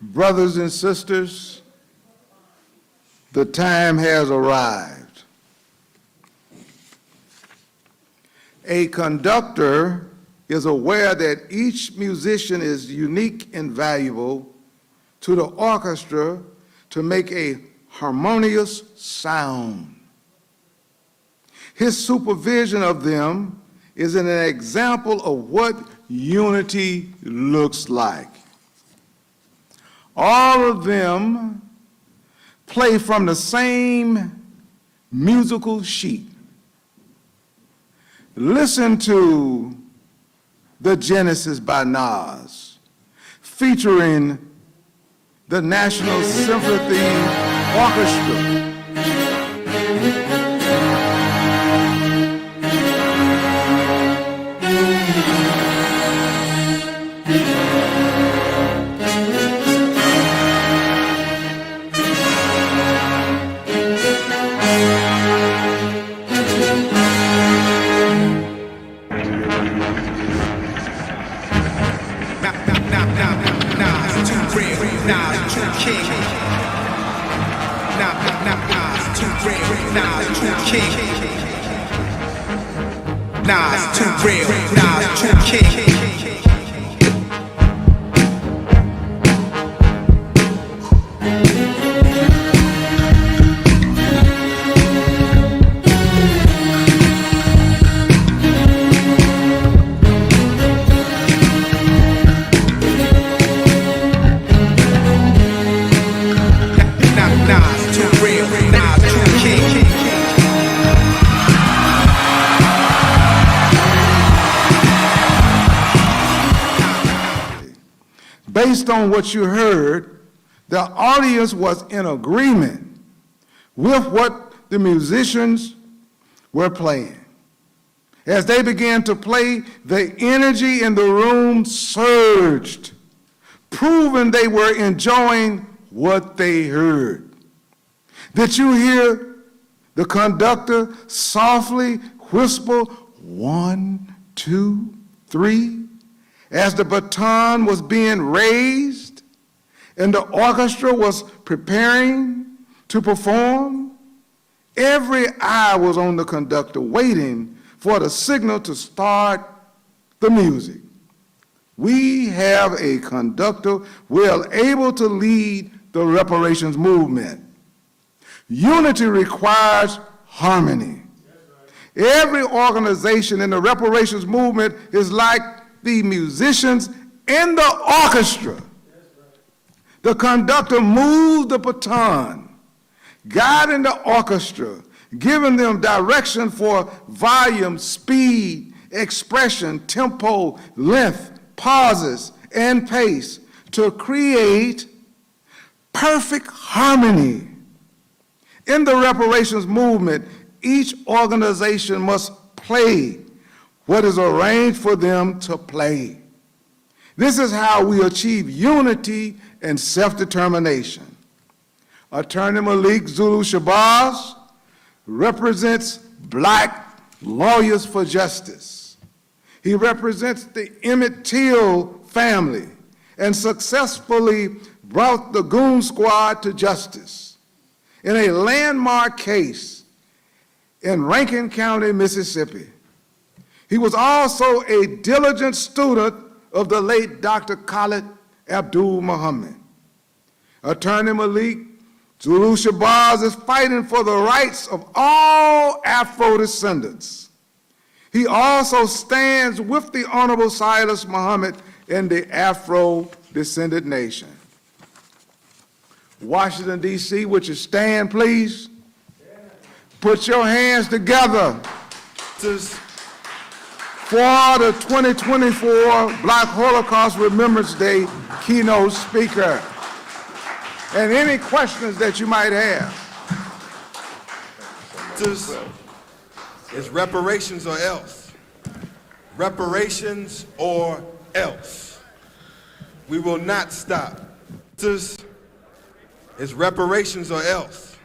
Brothers and sisters, the time has arrived. A conductor is aware that each musician is unique and valuable to the orchestra to make a harmonious sound. His supervision of them is an example of what unity looks like. All of them play from the same musical sheet. Listen to the Genesis by NAJEE, featuring the National Symphony Orchestra. Nas, too real, Nas, too king. Based on what you heard, the audience was in agreement with what the musicians were playing. As they began to play, the energy in the room surged, proving they were enjoying what they heard. Did you hear the conductor softly whisper, 1, 2, 3? As the baton was being raised and the orchestra was preparing to perform, every eye was on the conductor waiting for the signal to start the music. We have a conductor well able to lead the reparations movement. Unity requires harmony. Every organization in the reparations movement is like the musicians in the orchestra. The conductor moved the baton, guiding the orchestra, giving them direction for volume, speed, expression, tempo, length, pauses, and pace to create perfect harmony. In the reparations movement, each organization must play what is arranged for them to play. This is how we achieve unity and self-determination. Attorney MALIK Zulu SHABAZZ represents Black Lawyers for Justice. He represents the Emmett Till family and successfully brought the Goon Squad to justice in a landmark case in Rankin County, Mississippi. He was also a diligent student of the late Dr. Khalid Abdul Muhammad. Attorney MALIK Zulu SHABAZZ is fighting for the rights of all Afro descendants. He also stands with the Honorable Silas Muhammad in the Afro-descended nation. Washington, D.C., would you stand, please? Put your hands together for the 2024 Black Holocaust Remembrance Day keynote speaker. And any questions that you might have. It's reparations or else. Reparations or else. We will not stop. It's reparations or else.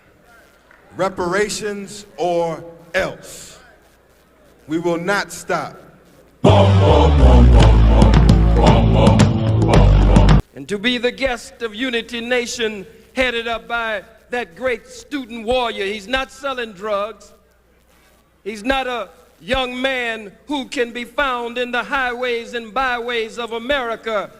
Reparations or else. We will not stop. In and to be the guest of Unity Nation, headed up by that great student warrior. He's not selling drugs. He's not a young man who can be found in the highways and byways of America,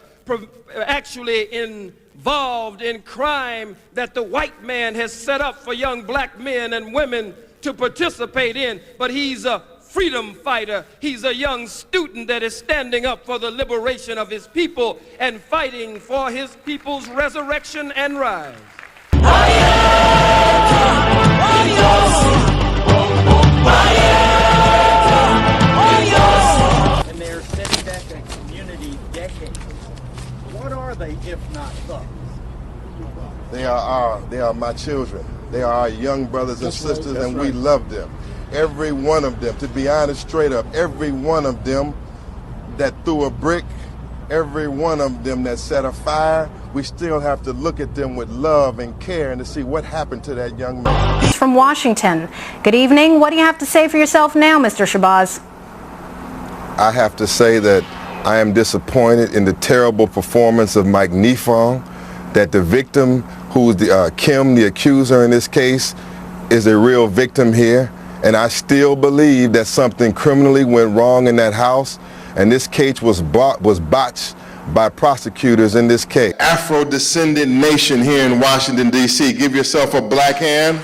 actually involved in crime that the white man has set up for young black men and women to participate in. But he's a freedom fighter. He's a young student that is standing up for the liberation of his people and fighting for his people's resurrection and rise. And they are setting back a community decade. What are they if not thugs? They are my children. They are our young brothers and sisters, and we love them. Every one of them, to be honest, straight up, every one of them that threw a brick, every one of them that set a fire, we still have to look at them with love and care and to see what happened to that young man. From Washington. Good evening. What do you have to say for yourself now, Mr. Shabazz? I have to say that I am disappointed in the terrible performance of Mike Nifong, that the victim, who's Kim, the accuser in this case, is a real victim here. And I still believe that something criminally went wrong in that house, and this case was botched by prosecutors in this case. Afro-descendant nation here in Washington, D.C. Give yourself a black hand.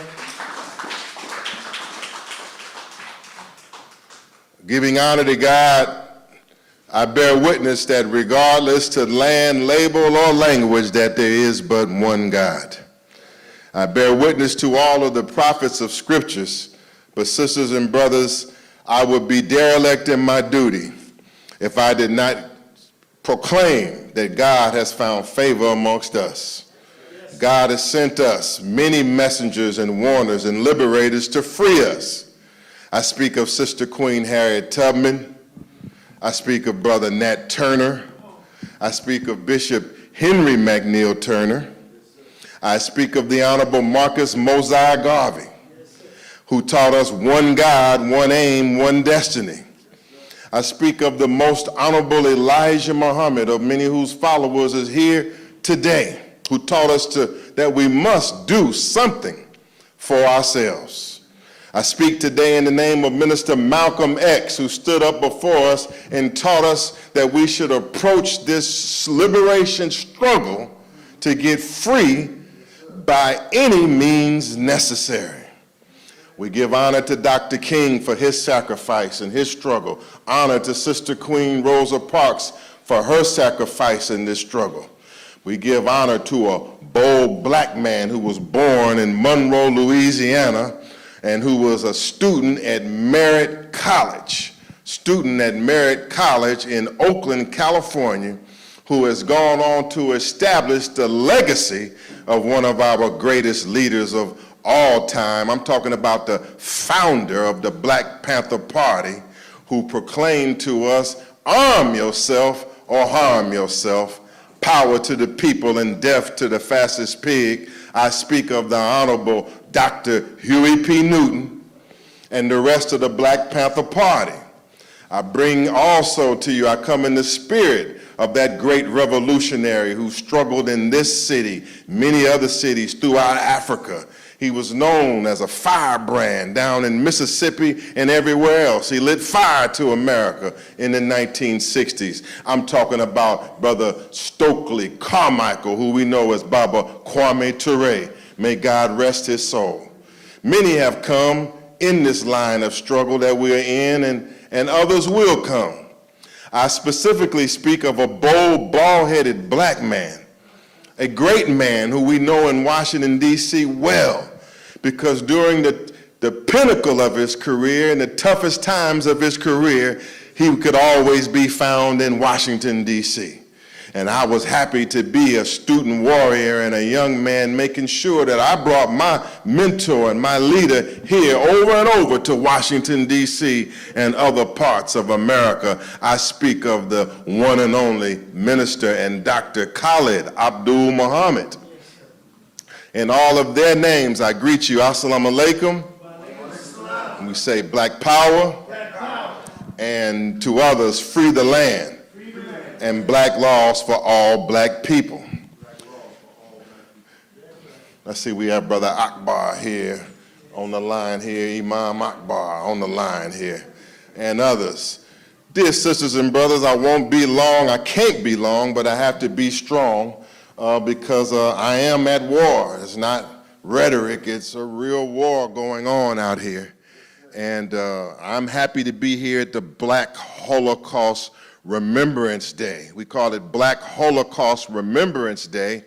Giving honor to God, I bear witness that regardless to land, label, or language, that there is but one God. I bear witness to all of the prophets of scriptures, but sisters and brothers, I would be derelict in my duty if I did not proclaim that God has found favor amongst us. God has sent us many messengers and warners and liberators to free us. I speak of Sister Queen Harriet Tubman. I speak of Brother Nat Turner. I speak of Bishop Henry McNeil Turner. I speak of the Honorable Marcus Mosiah Garvey, who taught us one God, one aim, one destiny. I speak of the most honorable Elijah Muhammad, of many whose followers is here today, who taught us that we must do something for ourselves. I speak today in the name of Minister Malcolm X, who stood up before us and taught us that we should approach this liberation struggle to get free by any means necessary. We give honor to Dr. King for his sacrifice and his struggle. Honor to Sister Queen Rosa Parks for her sacrifice in this struggle. We give honor to a bold black man who was born in Monroe, Louisiana, and who was a student at Merritt College in Oakland, California, who has gone on to establish the legacy of one of our greatest leaders of all time. I'm talking about the founder of the Black Panther Party, who proclaimed to us, arm yourself or harm yourself, power to the people and death to the fastest pig. I speak of the Honorable Dr. Huey P. Newton and the rest of the Black Panther Party. I bring also to you, I come in the spirit of that great revolutionary who struggled in this city, many other cities throughout Africa. He was known as a firebrand down in Mississippi and everywhere else. He lit fire to America in the 1960s. I'm talking about Brother Stokely Carmichael, who we know as Baba Kwame Ture. May God rest his soul. Many have come in this line of struggle that we're in, and others will come. I specifically speak of a bold, bald-headed black man, a great man who we know in Washington, D.C. well, because during the pinnacle of his career and the toughest times of his career, he could always be found in Washington, D.C. And I was happy to be a student warrior and a young man, making sure that I brought my mentor and my leader here over and over to Washington, D.C. and other parts of America. I speak of the one and only minister and Dr. Khalid Abdul Muhammad. In all of their names, I greet you. Assalamu alaikum. And we say black power. And to others, free the land. And black laws for all black people. I see we have Brother Akbar here on the line here, Imam Akbar on the line here, and others. Dear sisters and brothers, I won't be long. I can't be long, but I have to be strong because I am at war. It's not rhetoric. It's a real war going on out here. And I'm happy to be here at the Black Holocaust Remembrance Day. We call it Black Holocaust Remembrance Day.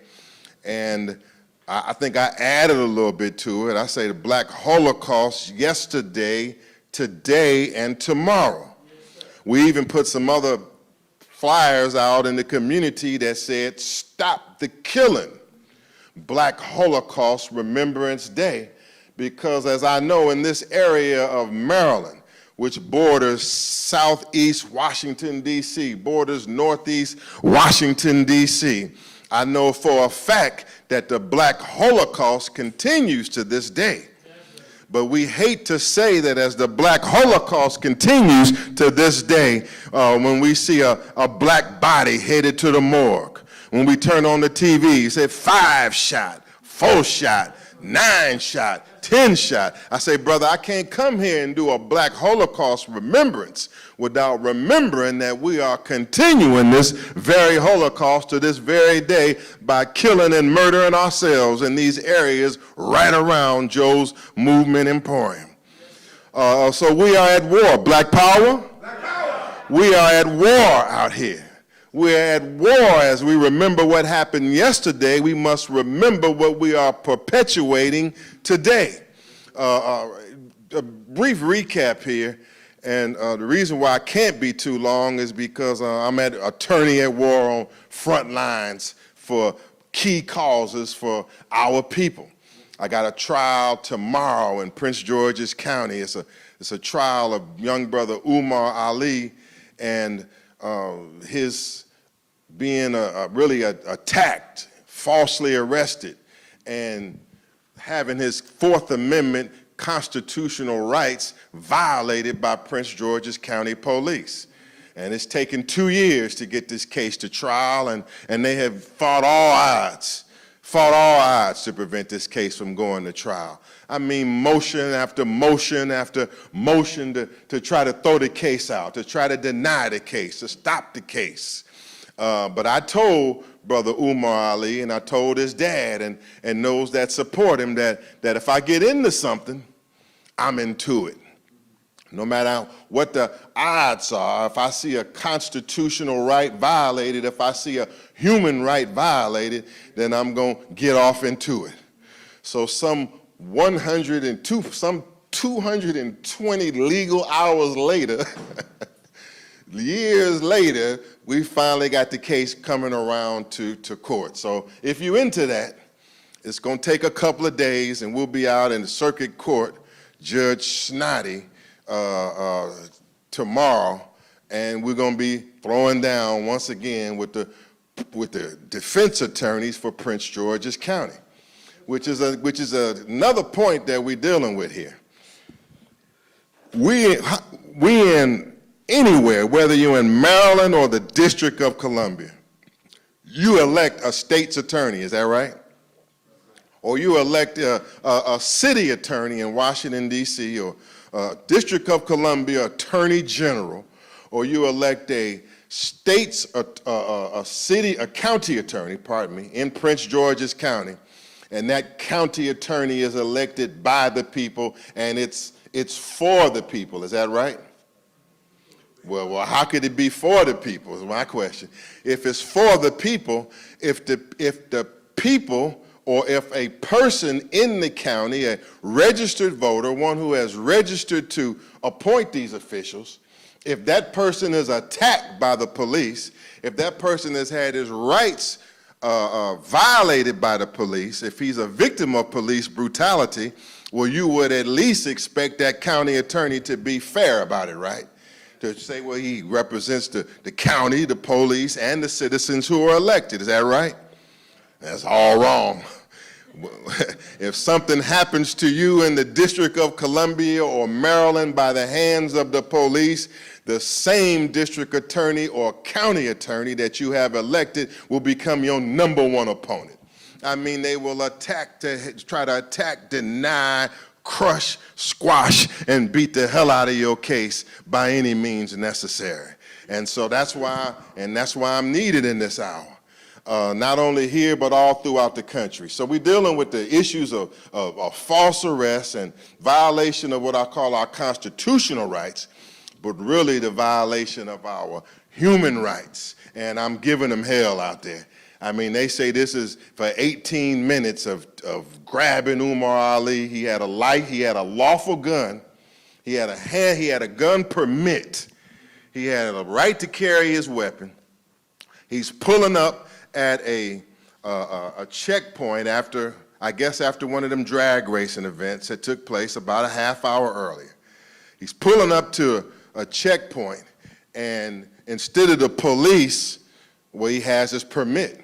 And I think I added a little bit to it. I say the Black Holocaust yesterday, today, and tomorrow. We even put some other flyers out in the community that said, "Stop the killing, Black Holocaust Remembrance Day," because as I know in this area of Maryland, which borders southeast Washington, D.C., borders northeast Washington, D.C., I know for a fact that the Black Holocaust continues to this day. But we hate to say that as the Black Holocaust continues to this day, when we see a black body headed to the morgue, when we turn on the TV, say 5-shot, 4-shot, 9-shot, 10-shot. I say, brother, I can't come here and do a Black Holocaust remembrance without remembering that we are continuing this very Holocaust to this very day by killing and murdering ourselves in these areas right around Joe's Movement Emporium. So we are at war. Black power? Black power. We are at war out here. We're at war as we remember what happened yesterday. We must remember what we are perpetuating today. A brief recap here, and the reason why I can't be too long is because I'm an attorney at war on front lines for key causes for our people. I got a trial tomorrow in Prince George's County. It's a trial of young brother Umar Ali and his being really attacked, falsely arrested, and having his Fourth Amendment constitutional rights violated by Prince George's County Police. And it's taken 2 years to get this case to trial, and they have fought all odds to prevent this case from going to trial. I mean, motion after motion after motion to try to throw the case out, to try to deny the case, to stop the case. But I told Brother Umar Ali, and I told his dad and those that support him that if I get into something, I'm into it. No matter what the odds are, if I see a constitutional right violated, if I see a human right violated, then I'm going to get off into it. So some 220 legal hours later, years later, we finally got the case coming around to court. So if you're into that, it's going to take a couple of days, and we'll be out in the circuit court, Judge Snoddy, tomorrow, and we're going to be throwing down once again with the defense attorneys for Prince George's County, which is another point that we're dealing with here. We in anywhere, whether you're in Maryland or the District of Columbia, you elect a state's attorney, is that right? Or you elect a city attorney in Washington, D.C., or District of Columbia Attorney General, or you elect a county attorney, in Prince George's County, and that county attorney is elected by the people, and it's for the people, is that right? Well, how could it be for the people is my question. If it's for the people, if the people, or if a person in the county, a registered voter, one who has registered to appoint these officials, if that person is attacked by the police, if that person has had his rights violated by the police, if he's a victim of police brutality, well, you would at least expect that county attorney to be fair about it, right? To say, well, he represents the county, the police, and the citizens who are elected. Is that right? That's all wrong. If something happens to you in the District of Columbia or Maryland by the hands of the police, the same district attorney or county attorney that you have elected will become your #1 opponent. I mean, they will try to attack, deny, crush, squash, and beat the hell out of your case by any means necessary. And so that's why I'm needed in this hour. Not only here, but all throughout the country. So we're dealing with the issues of false arrests and violation of what I call our constitutional rights, but really the violation of our human rights. And I'm giving them hell out there. I mean, they say this is for 18 minutes of grabbing Umar Ali. He had a lawful gun. He had a gun permit. He had a right to carry his weapon. He's pulling up at a checkpoint after one of them drag racing events that took place about a half hour earlier. He's pulling up to a checkpoint, and instead of the police, well, he has his permit.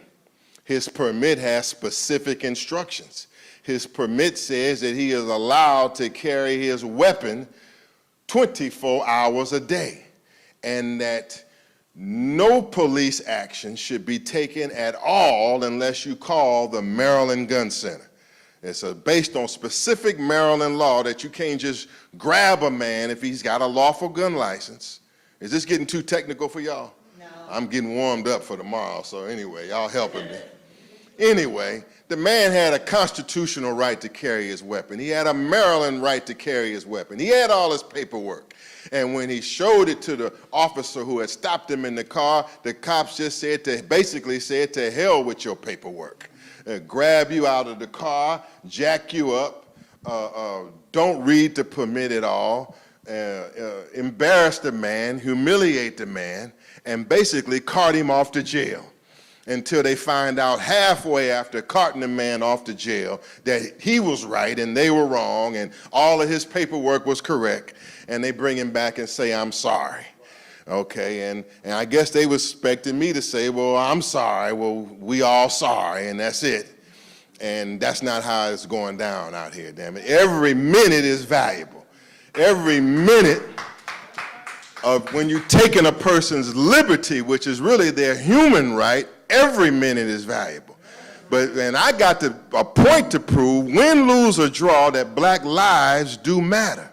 His permit has specific instructions. His permit says that he is allowed to carry his weapon 24 hours a day, and that no police action should be taken at all unless you call the Maryland Gun Center. It's based on specific Maryland law that you can't just grab a man if he's got a lawful gun license. Is this getting too technical for y'all? No. I'm getting warmed up for tomorrow, so anyway, y'all helping me. Anyway, the man had a constitutional right to carry his weapon. He had a Maryland right to carry his weapon. He had all his paperwork. And when he showed it to the officer who had stopped him in the car, the cops just basically said to hell with your paperwork. Grab you out of the car, jack you up, don't read the permit at all, embarrass the man, humiliate the man, and basically cart him off to jail, until they find out halfway after carting the man off to jail that he was right and they were wrong and all of his paperwork was correct, and they bring him back and say, I'm sorry. Okay, and I guess they were expecting me to say, well, I'm sorry, well, we all sorry, and that's it. And that's not how it's going down out here, damn it. Every minute is valuable. Every minute of when you're taking a person's liberty, which is really their human right, every minute is valuable. And I got a point to prove, win, lose, or draw, that black lives do matter.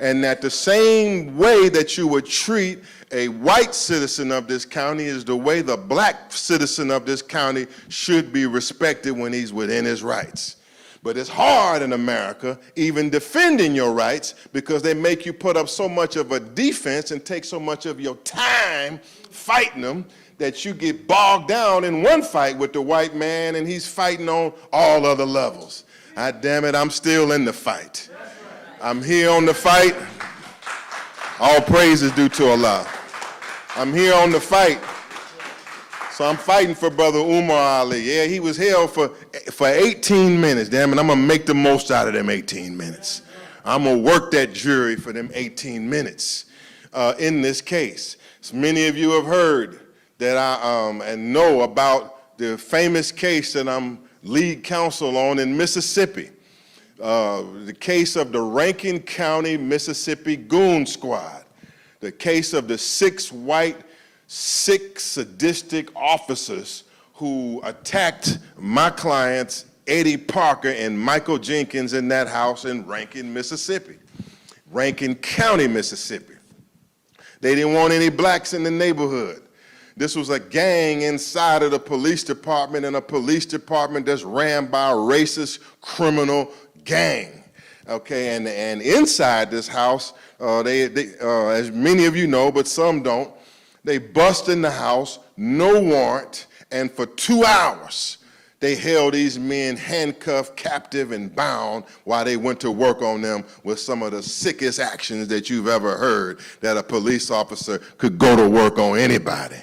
And that the same way that you would treat a white citizen of this county is the way the black citizen of this county should be respected when he's within his rights. But it's hard in America, even defending your rights, because they make you put up so much of a defense and take so much of your time fighting them that you get bogged down in one fight with the white man and he's fighting on all other levels. Ah, damn it, I'm still in the fight. I'm here on the fight. All praise is due to Allah. I'm here on the fight. So I'm fighting for brother Umar Ali. Yeah, he was held for 18 minutes. Damn it, I'm gonna make the most out of them 18 minutes. I'm gonna work that jury for them 18 minutes in this case. So many of you have heard that and know about the famous case that I'm lead counsel on in Mississippi. The case of the Rankin County, Mississippi Goon Squad. The case of the 6 sadistic officers who attacked my clients, Eddie Parker and Michael Jenkins, in that house in Rankin, Mississippi. Rankin County, Mississippi. They didn't want any blacks in the neighborhood. This was a gang inside of the police department, and a police department that's ran by a racist criminal gang. Okay, and inside this house, as many of you know, but some don't, they bust in the house, no warrant, and for 2 hours, they held these men handcuffed, captive, and bound while they went to work on them with some of the sickest actions that you've ever heard that a police officer could go to work on anybody.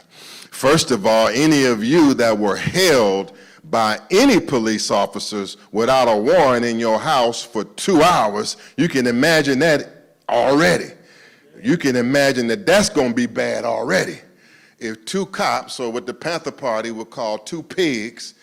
First of all, any of you that were held by any police officers without a warrant in your house for 2 hours, you can imagine that already. You can imagine that that's going to be bad already. If 2 cops, or what the Panther Party would call 2 pigs,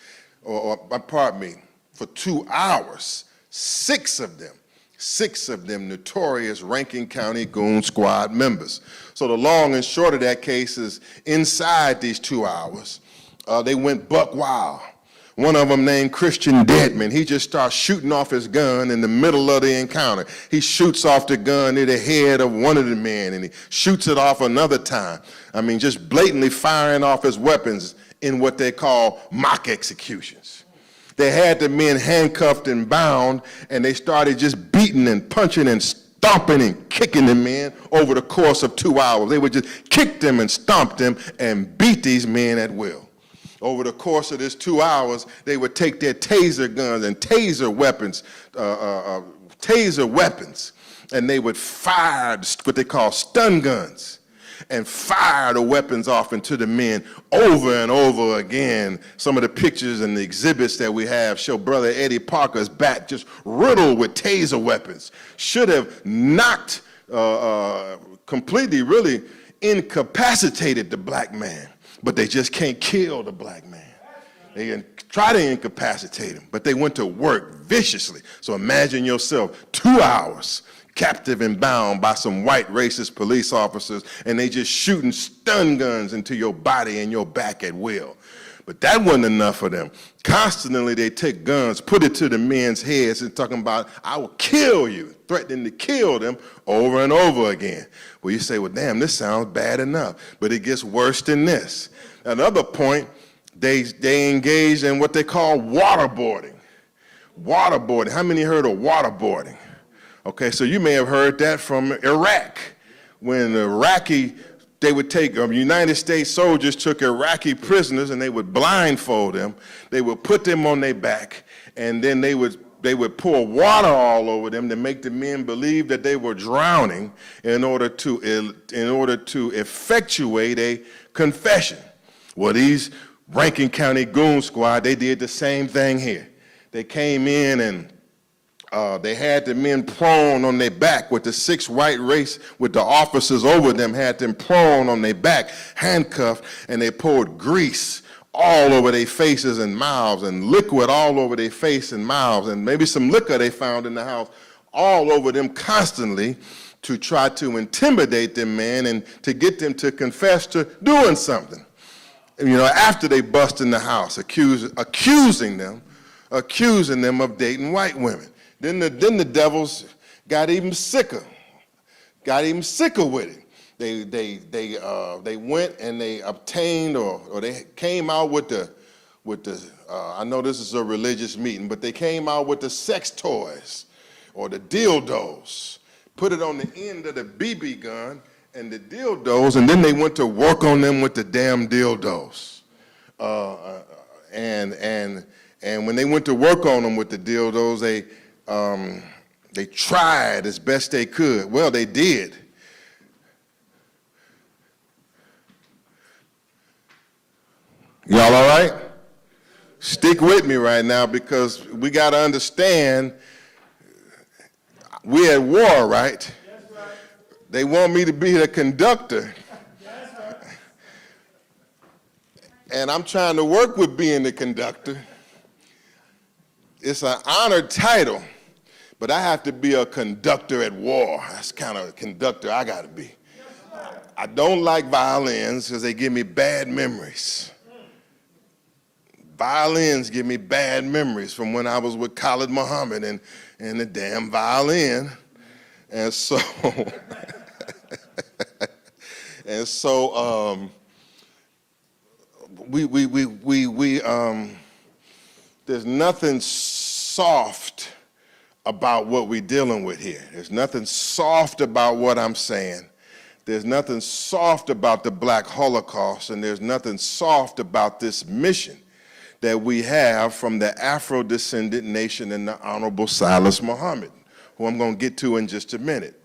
pardon me, for 2 hours, 6 of them notorious Rankin County Goon Squad members. So the long and short of that case is, inside these 2 hours, they went buck wild. One of them named Christian Deadman, he just starts shooting off his gun in the middle of the encounter. He shoots off the gun near the head of one of the men, and he shoots it off another time. I mean, just blatantly firing off his weapons in what they call mock executions. They had the men handcuffed and bound, and they started just beating and punching and stomping and kicking the men over the course of 2 hours. They would just kick them and stomp them and beat these men at will. Over the course of this 2 hours, they would take their taser guns and taser weapons, and they would fire what they call stun guns, and fire the weapons off into the men over and over again. Some of the pictures and the exhibits that we have show Brother Eddie Parker's back just riddled with taser weapons. Should have knocked, completely, really incapacitated the black man. But they just can't kill the black man. They can try to incapacitate him, but they went to work viciously. So imagine yourself 2 hours captive and bound by some white racist police officers, and they just shooting stun guns into your body and your back at will. But that wasn't enough for them. Constantly they take guns, put it to the men's heads and talking about, I will kill you, threatening to kill them over and over again. Well, you say, well, damn, this sounds bad enough. But it gets worse than this. Another point, they engaged in what they call waterboarding. Waterboarding. How many heard of waterboarding? Okay, so you may have heard that from Iraq. When they would take, United States soldiers took Iraqi prisoners and they would blindfold them. They would put them on their back, and then they would pour water all over them to make the men believe that they were drowning in order to effectuate a confession. Well, these Rankin County Goon Squad, they did the same thing here. They came in and they had the men prone on their back with the 6 white race, with the officers over them, had them prone on their back, handcuffed, and they poured grease all over their faces and mouths, and liquid all over their face and mouths, and maybe some liquor they found in the house, all over them constantly, to try to intimidate them, man, and to get them to confess to doing something. You know, after they bust in the house, accusing them of dating white women. Then the devils got even sicker with it. They went and they obtained, or they came out with the I know this is a religious meeting, but they came out with the sex toys or the dildos, put it on the end of the BB gun and the dildos, and then they went to work on them with the damn dildos. And when they went to work on them with the dildos, they tried as best they could. Well, they did. Y'all all right? Stick with me right now, because we got to understand we're at war, right? That's right. They want me to be the conductor. That's right. And I'm trying to work with being the conductor. It's an honored title, but I have to be a conductor at war. That's kind of a conductor I got to be. I don't like violins because they give me bad memories. Violins give me bad memories from when I was with Khalid Muhammad and the damn violin. And so, there's nothing soft about what we're dealing with here. There's nothing soft about what I'm saying. There's nothing soft about the Black Holocaust, and there's nothing soft about this mission that we have from the Afro-descendant nation and the Honorable Silas Muhammad, who I'm going to get to in just a minute.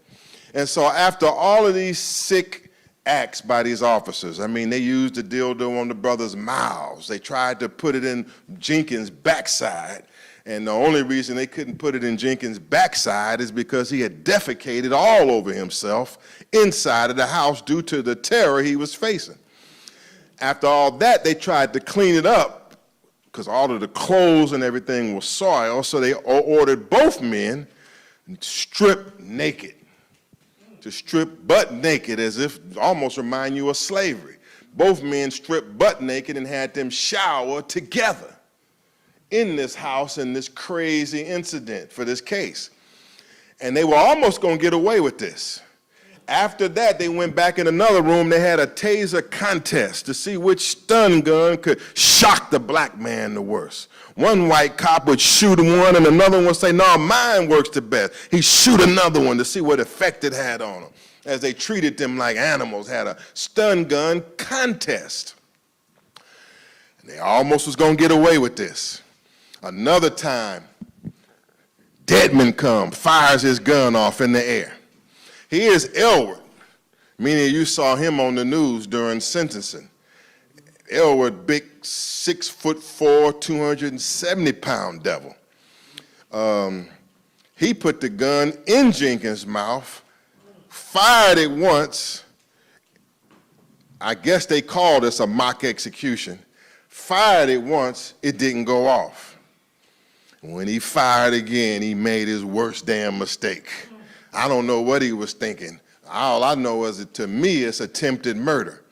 And so after all of these sick acts by these officers, I mean, they used the dildo on the brothers' mouths. They tried to put it in Jenkins' backside. And the only reason they couldn't put it in Jenkins' backside is because he had defecated all over himself inside of the house due to the terror he was facing. After all that, they tried to clean it up because all of the clothes and everything was soiled, so they ordered both men stripped naked, to strip butt naked, as if almost remind you of slavery. Both men stripped butt naked and had them shower together. in this house in this crazy incident for this case. And they were almost going to get away with this. After that, they went back in another room. They had a taser contest to see which stun gun could shock the black man the worst. One white cop would shoot one, and another one would say, no, mine works the best. He'd shoot another one to see what effect it had on them, as they treated them like animals, had a stun gun contest. And they almost was going to get away with this. Another time, Deadman comes, fires his gun off in the air. Here's Elwood. Many of you saw him on the news during sentencing. Elwood, big 6'4", 270-pound devil. He put the gun in Jenkins' mouth, fired it once. I guess they called this a mock execution. Fired it once, it didn't go off. When he fired again, he made his worst damn mistake. I don't know what he was thinking. All I know is that to me, it's attempted murder.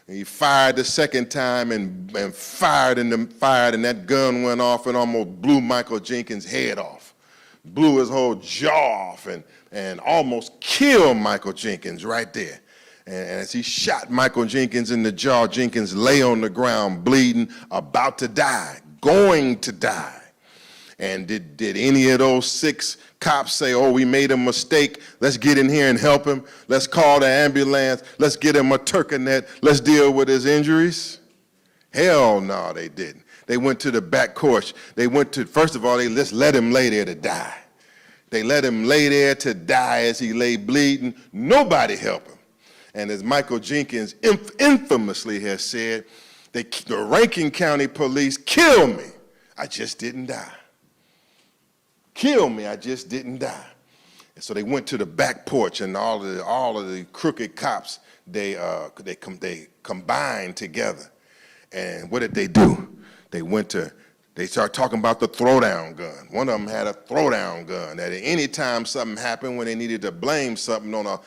And he fired the second time and fired, and that gun went off and almost blew Michael Jenkins' head off. Blew his whole jaw off and almost killed Michael Jenkins right there. And as he shot Michael Jenkins in the jaw, Jenkins lay on the ground bleeding, about to die, going to die. And did any of those 6 cops say, oh, we made a mistake, let's get in here and help him, let's call the ambulance, let's get him a Turcanet, let's deal with his injuries? Hell no, they didn't. They went to the back porch. They went to, first of all, they just let him lay there to die. They let him lay there to die as he lay bleeding. Nobody helped him. And as Michael Jenkins infamously has said, the Rankin County Police killed me, I just didn't die. Kill me, I just didn't die. And so they went to the back porch, and all of the crooked cops, they combined together. And what did they do? They started talking about the throwdown gun. One of them had a throwdown gun that at any time something happened, when they needed to blame something on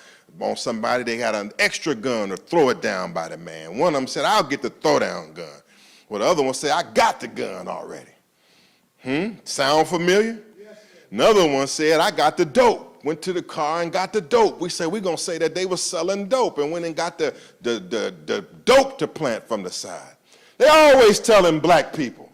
somebody, they had an extra gun to throw it down by the man. One of them said, I'll get the throwdown gun. Well, the other one said, I got the gun already. Sound familiar? Another one said, I got the dope. Went to the car and got the dope. We said, we're going to say that they were selling dope, and went and got the dope to plant from the side. They always telling black people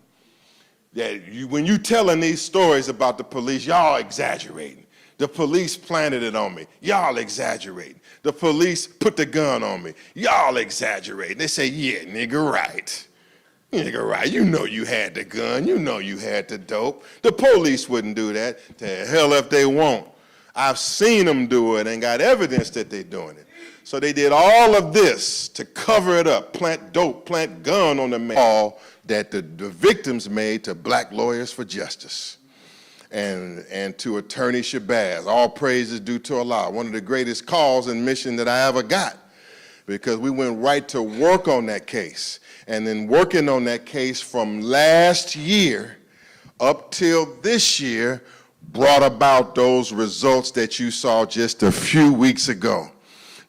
that when you telling these stories about the police, y'all exaggerating. The police planted it on me. Y'all exaggerating. The police put the gun on me. Y'all exaggerating. They say, yeah, nigga, right. Nigga, right, you know you had the gun, you know you had the dope. The police wouldn't do that. To hell if they won't. I've seen them do it and got evidence that they're doing it. So they did all of this to cover it up, plant dope, plant gun on the man. All that the victims made to Black Lawyers for Justice and to Attorney SHABAZZ. All praise is due to Allah. One of the greatest calls and mission that I ever got, because we went right to work on that case. And then working on that case from last year up till this year brought about those results that you saw just a few weeks ago.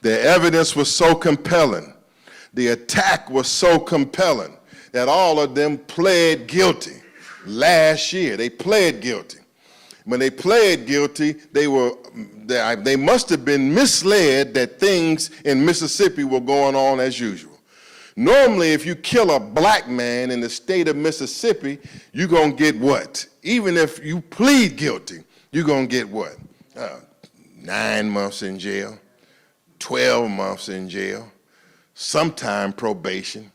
The evidence was so compelling, the attack was so compelling, that all of them pled guilty last year. They pled guilty. When they pled guilty, they must have been misled that things in Mississippi were going on as usual. Normally, if you kill a black man in the state of Mississippi, you're going to get what? Even if you plead guilty, you're going to get what? 9 months in jail, 12 months in jail, sometime probation.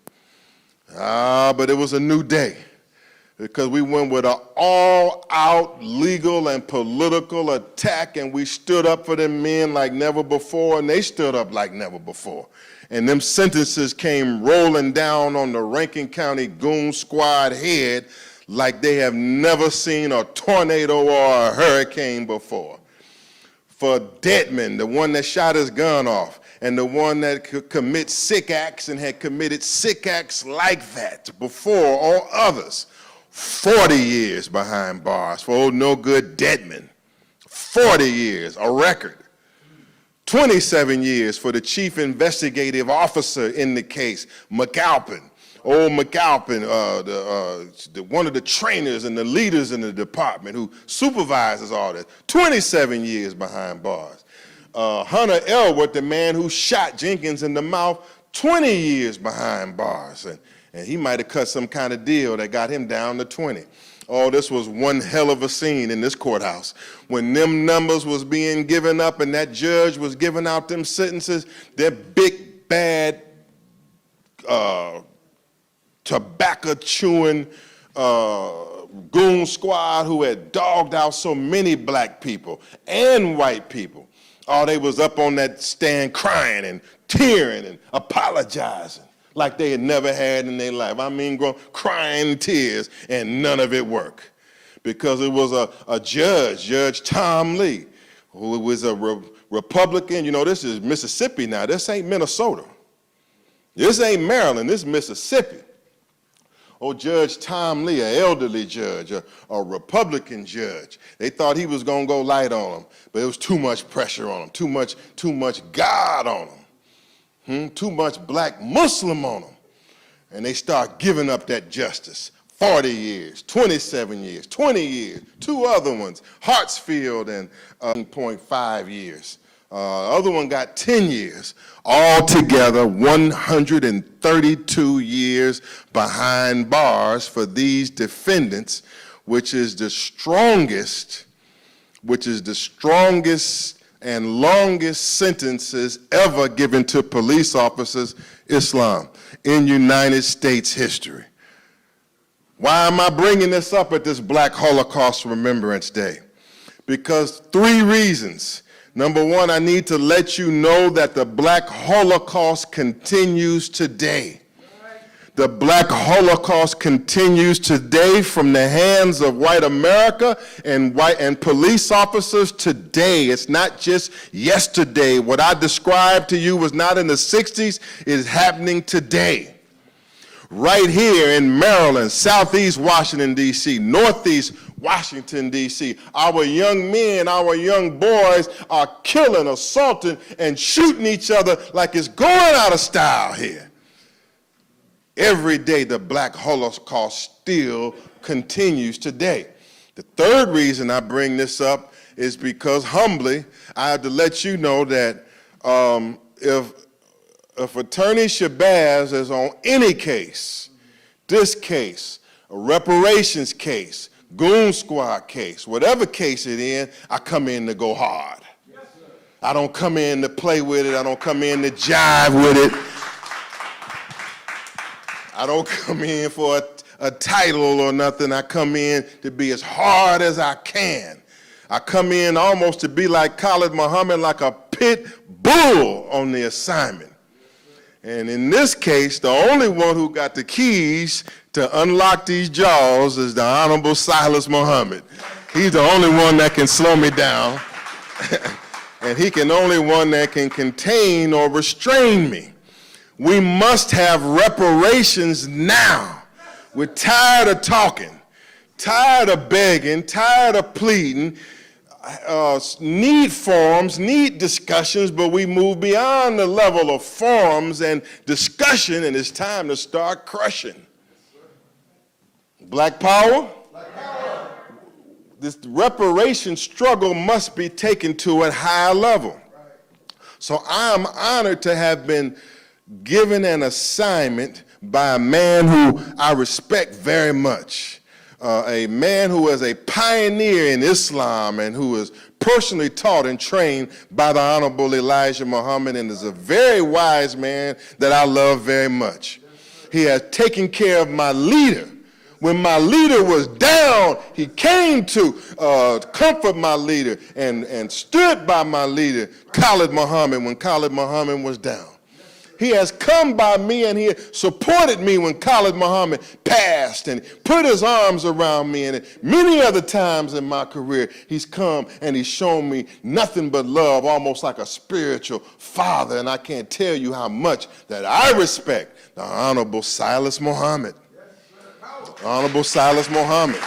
But it was a new day, because we went with an all-out legal and political attack, and we stood up for them men like never before, and they stood up like never before. And them sentences came rolling down on the Rankin County Goon Squad head like they have never seen a tornado or a hurricane before. For Deadman, the one that shot his gun off, and the one that could commit sick acts and had committed sick acts like that before, or others, 40 years behind bars for old no good Deadman. 40 years, a record. 27 years for the chief investigative officer in the case, McAlpin. Old McAlpin, one of the trainers and the leaders in the department who supervises all this, 27 years behind bars. Hunter Elwood, the man who shot Jenkins in the mouth, 20 years behind bars. And he might have cut some kind of deal that got him down to 20. Oh, this was one hell of a scene in this courthouse. When them numbers was being given up and that judge was giving out them sentences, that big, bad, tobacco-chewing goon squad who had dogged out so many black people and white people. Oh, they was up on that stand crying and tearing and apologizing like they had never had in their life. I mean, crying tears, and none of it worked. Because it was a judge, Judge Tom Lee, who was a Republican. You know, this is Mississippi now. This ain't Minnesota. This ain't Maryland. This is Mississippi. Oh, Judge Tom Lee, an elderly judge, a Republican judge. They thought he was going to go light on them, but it was too much pressure on them, too much God on them, too much black Muslim on them. And they start giving up that justice. 40 years, 27 years, 20 years, two other ones, Hartsfield and 0.5 years. Other one got 10 years. Altogether, 132 years behind bars for these defendants, which is the strongest and longest sentences ever given to police officers, Islam, in United States history. Why am I bringing this up at this Black Holocaust Remembrance Day? Because 3 reasons. Number one, I need to let you know that the Black Holocaust continues today. The Black Holocaust continues today from the hands of white America and police officers today. It's not just yesterday. What I described to you was not in the 60s, it is happening today. Right here in Maryland, Southeast Washington, D.C., Northeast Washington, D.C., our young men, our young boys are killing, assaulting, and shooting each other like it's going out of style here. Every day, the Black Holocaust still continues today. The third reason I bring this up is because, humbly, I have to let you know that if Attorney SHABAZZ is on any case, this case, a reparations case, goon squad case, whatever case it is, I come in to go hard. Yes, I don't come in to play with it. I don't come in to jive with it. I don't come in for a title or nothing. I come in to be as hard as I can. I come in almost to be like Khalid Muhammad, like a pit bull on the assignment. And in this case, the only one who got the keys to unlock these jaws is the Honorable Silas Muhammad. He's the only one that can slow me down. And he can only one that can contain or restrain me. We must have reparations now. We're tired of talking, tired of begging, tired of pleading. Need forums, need discussions, but we move beyond the level of forums and discussion, and it's time to start crushing. Black power? Black power. This reparation struggle must be taken to a higher level. So I am honored to have been given an assignment by a man who I respect very much. A man who is a pioneer in Islam and who is personally taught and trained by the Honorable Elijah Muhammad, and is a very wise man that I love very much. He has taken care of my leader. When my leader was down, he came to comfort my leader and stood by my leader, Khalid Muhammad, when Khalid Muhammad was down. He has come by me and he supported me when Khalid Muhammad passed and put his arms around me. And many other times in my career, he's come and he's shown me nothing but love, almost like a spiritual father. And I can't tell you how much that I respect the Honorable Silas Muhammad. Honorable Silas Muhammad.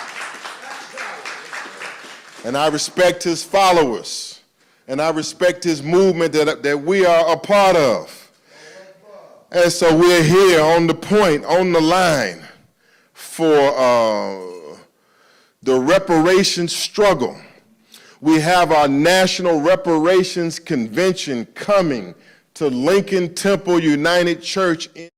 And I respect his followers. And I respect his movement that we are a part of. And so we're here on the point on the line for the reparations struggle. We have our National Reparations Convention coming to Lincoln Temple United Church in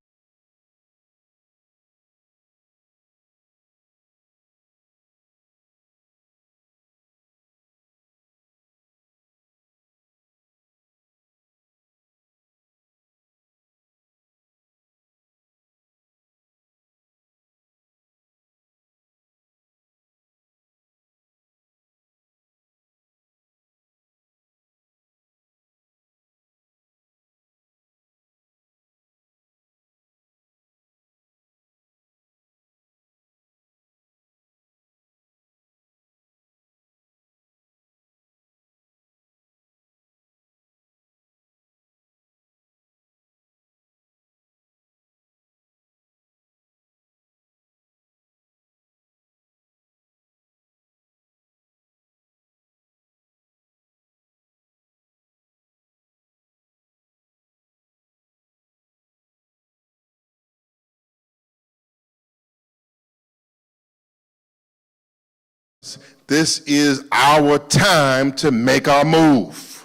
This is our time to make our move.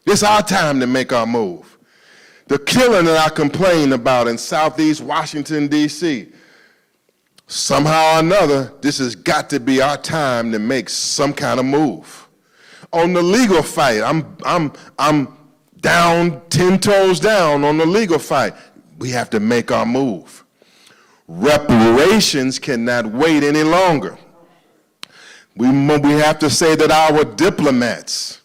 It's our time to make our move. The killing that I complained about in Southeast Washington, D.C., somehow or another, this has got to be our time to make some kind of move. On the legal fight, I'm down 10 toes down on the legal fight. We have to make our move. Reparations cannot wait any longer. We have to say that our diplomats,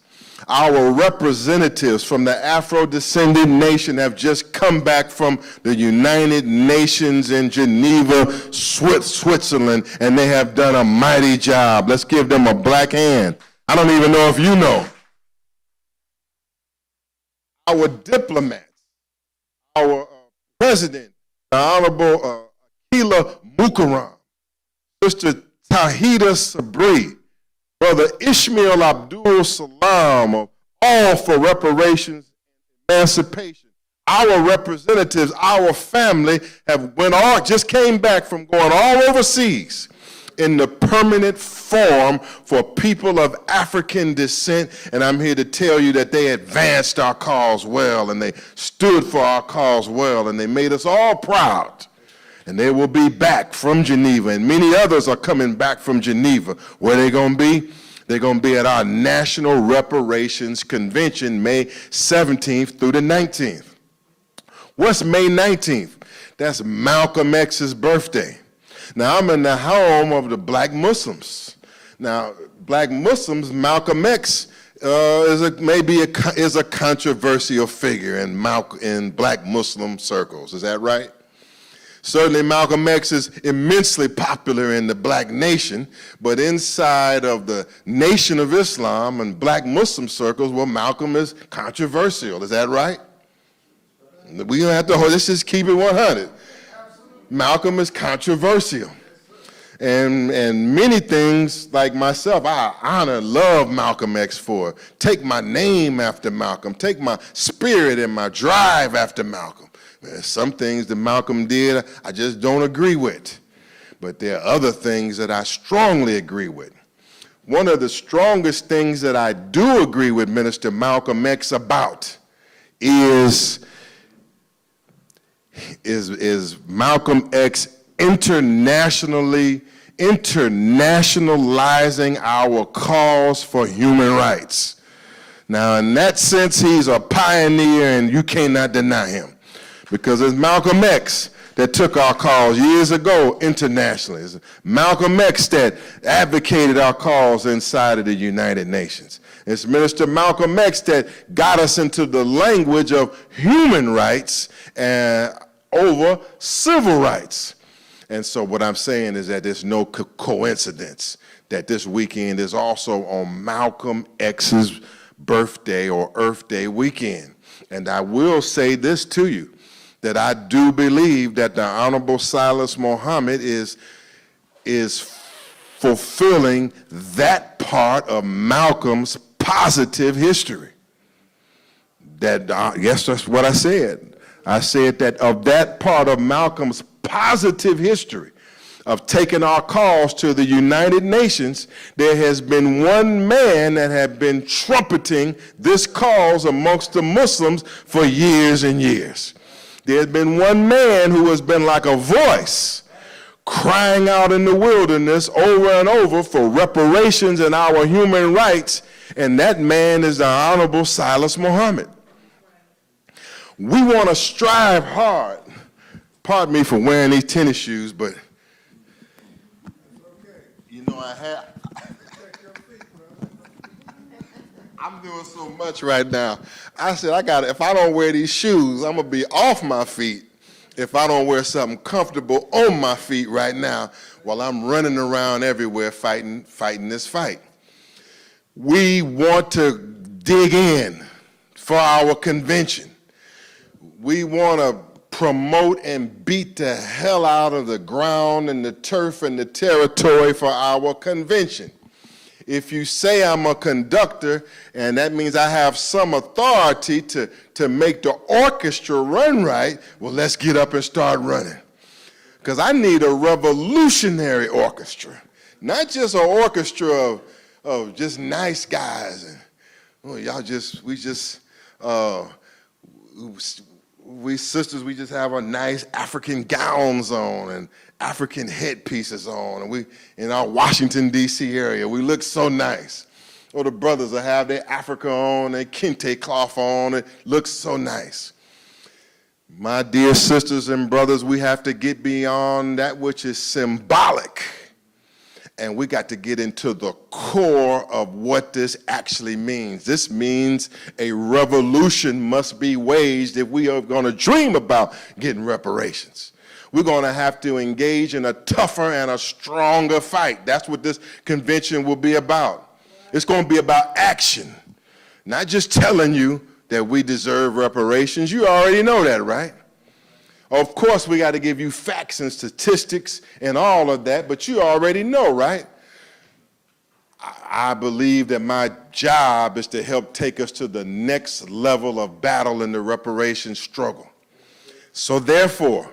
our representatives from the Afro-descended nation have just come back from the United Nations in Geneva, Switzerland, and they have done a mighty job. Let's give them a black hand. I don't even know if you know. Our diplomats, our president, the Honorable Akila Mukarram, Sister Tahita Sabri, Brother Ishmael Abdul Salam, all for reparations and emancipation. Our representatives, our family just came back from going all overseas in the permanent forum for people of African descent, and I'm here to tell you that they advanced our cause well, and they stood for our cause well, and they made us all proud. And they will be back from Geneva, and many others are coming back from Geneva. Where are they going to be? They're going to be at our National Reparations Convention, May 17th through the 19th. What's May 19th? That's Malcolm X's birthday. Now, I'm in the home of the black Muslims. Now, black Muslims, Malcolm X is a controversial figure in black Muslim circles. Is that right? Certainly Malcolm X is immensely popular in the black nation, but inside of the Nation of Islam and black Muslim circles, well, Malcolm is controversial. Is that right? We don't have to let's just keep it 100. Malcolm is controversial. And many things, like myself, I honor, love Malcolm X for. Take my name after Malcolm. Take my spirit and my drive after Malcolm. There's some things that Malcolm did I just don't agree with. But there are other things that I strongly agree with. One of the strongest things that I do agree with Minister Malcolm X about is Malcolm X internationalizing our cause for human rights. Now, in that sense, he's a pioneer, and you cannot deny him. Because it's Malcolm X that took our cause years ago internationally. It's Malcolm X that advocated our cause inside of the United Nations. It's Minister Malcolm X that got us into the language of human rights over civil rights. And so what I'm saying is that there's no coincidence that this weekend is also on Malcolm X's birthday or Earth Day weekend. And I will say this to you, that I do believe that the Honorable Silas Mohammed is fulfilling that part of Malcolm's positive history. Yes, that's what I said. I said that of that part of Malcolm's positive history of taking our cause to the United Nations, there has been one man that had been trumpeting this cause amongst the Muslims for years and years. There's been one man who has been like a voice crying out in the wilderness over and over for reparations and our human rights, and that man is the Honorable Silas Muhammad. We want to strive hard. Pardon me for wearing these tennis shoes, but you know I'm doing so much right now. I said, if I don't wear these shoes, I'm gonna be off my feet if I don't wear something comfortable on my feet right now while I'm running around everywhere fighting this fight. We want to dig in for our convention. We want to promote and beat the hell out of the ground and the turf and the territory for our convention. If you say I'm a conductor, and that means I have some authority to make the orchestra run right, well, let's get up and start running. Because I need a revolutionary orchestra, not just an orchestra of just nice guys. And, we sisters, we just have our nice African gowns on and African headpieces on, and we in our Washington, D.C. area, we look so nice. Or the brothers will have their Africa on, their kente cloth on, it looks so nice. My dear sisters and brothers, we have to get beyond that which is symbolic, and we got to get into the core of what this actually means. This means a revolution must be waged if we are going to dream about getting reparations. We're going to have to engage in a tougher and a stronger fight. That's what this convention will be about. It's going to be about action, not just telling you that we deserve reparations. You already know that, right? Of course, we got to give you facts and statistics and all of that, but you already know, right? I believe that my job is to help take us to the next level of battle in the reparations struggle. So therefore,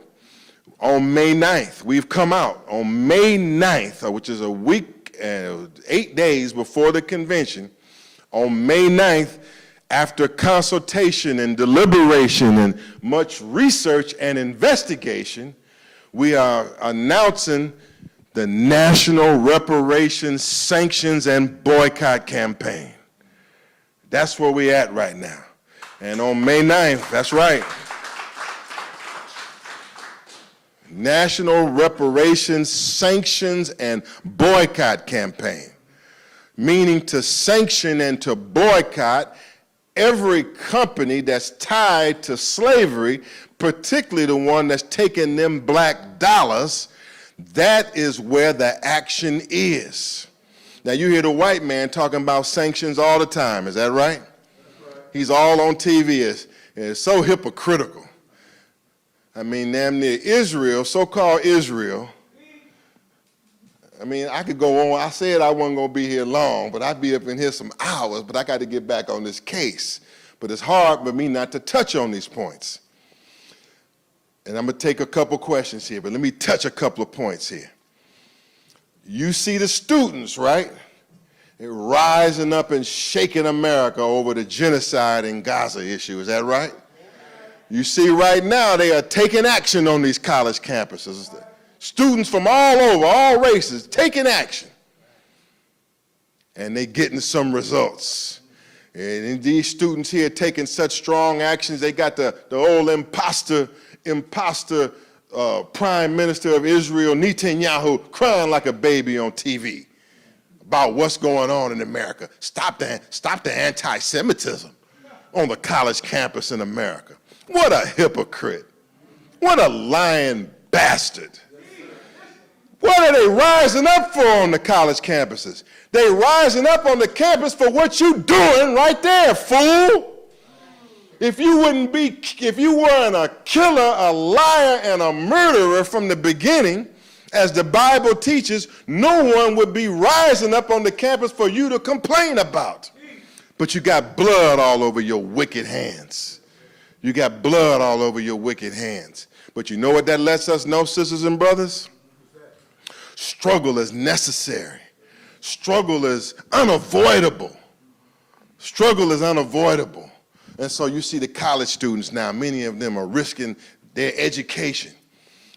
on May 9th, we've come out. On May 9th, which is a week and 8 days before the convention, on May 9th, after consultation and deliberation and much research and investigation, we are announcing the National Reparations Sanctions and Boycott Campaign. That's where we're at right now. And on May 9th, that's right, National Reparations Sanctions and Boycott Campaign, meaning to sanction and to boycott every company that's tied to slavery, particularly the one that's taking them black dollars. That is where the action is. Now you hear the white man talking about sanctions all the time, is that right? That's right. He's all on TV, it's so hypocritical. I mean, damn near Israel, so-called Israel. I mean, I could go on. I said I wasn't going to be here long, but I'd be up in here some hours, but I got to get back on this case. But it's hard for me not to touch on these points. And I'm going to take a couple questions here, but let me touch a couple of points here. You see the students, right? They're rising up and shaking America over the genocide in Gaza issue. Is that right? You see right now they are taking action on these college campuses. Students from all over, all races, taking action. And they're getting some results. And these students here taking such strong actions, they got the old imposter Prime Minister of Israel, Netanyahu, crying like a baby on TV about what's going on in America. Stop the anti-Semitism on the college campus in America. What a hypocrite. What a lying bastard. What are they rising up for on the college campuses? They rising up on the campus for what you doing right there, fool. If you weren't a killer, a liar, and a murderer from the beginning, as the Bible teaches, no one would be rising up on the campus for you to complain about. But you got blood all over your wicked hands. You got blood all over your wicked hands. But you know what that lets us know, sisters and brothers? Struggle is necessary. Struggle is unavoidable. Struggle is unavoidable. And so you see the college students now, many of them are risking their education.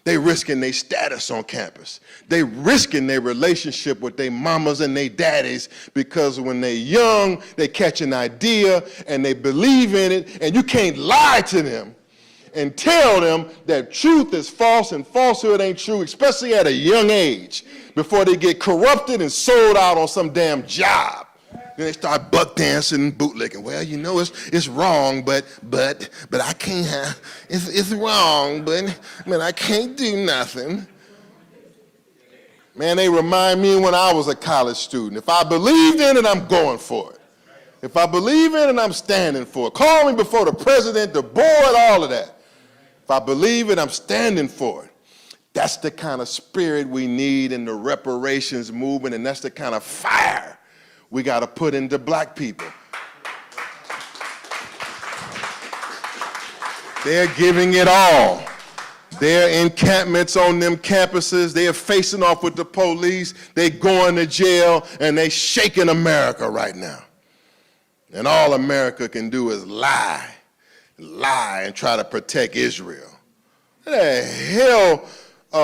They risking their status on campus. They risking their relationship with their mamas and their daddies, because when they're young, they catch an idea and they believe in it, and you can't lie to them and tell them that truth is false and falsehood ain't true, especially at a young age, before they get corrupted and sold out on some damn job. Then they start buck dancing and bootlicking. Well, you know it's wrong, but I can't have, it's wrong, but I can't do nothing. Man, they remind me when I was a college student. If I believed in it, I'm going for it. If I believe in it, I'm standing for it. Call me before the president, the board, all of that. If I believe it, I'm standing for it. That's the kind of spirit we need in the reparations movement, and that's the kind of fire we got to put into black people. They're giving it all. Their encampments on them campuses, they're facing off with the police, they going to jail, and they shaking America right now. And all America can do is lie and try to protect Israel. What the hell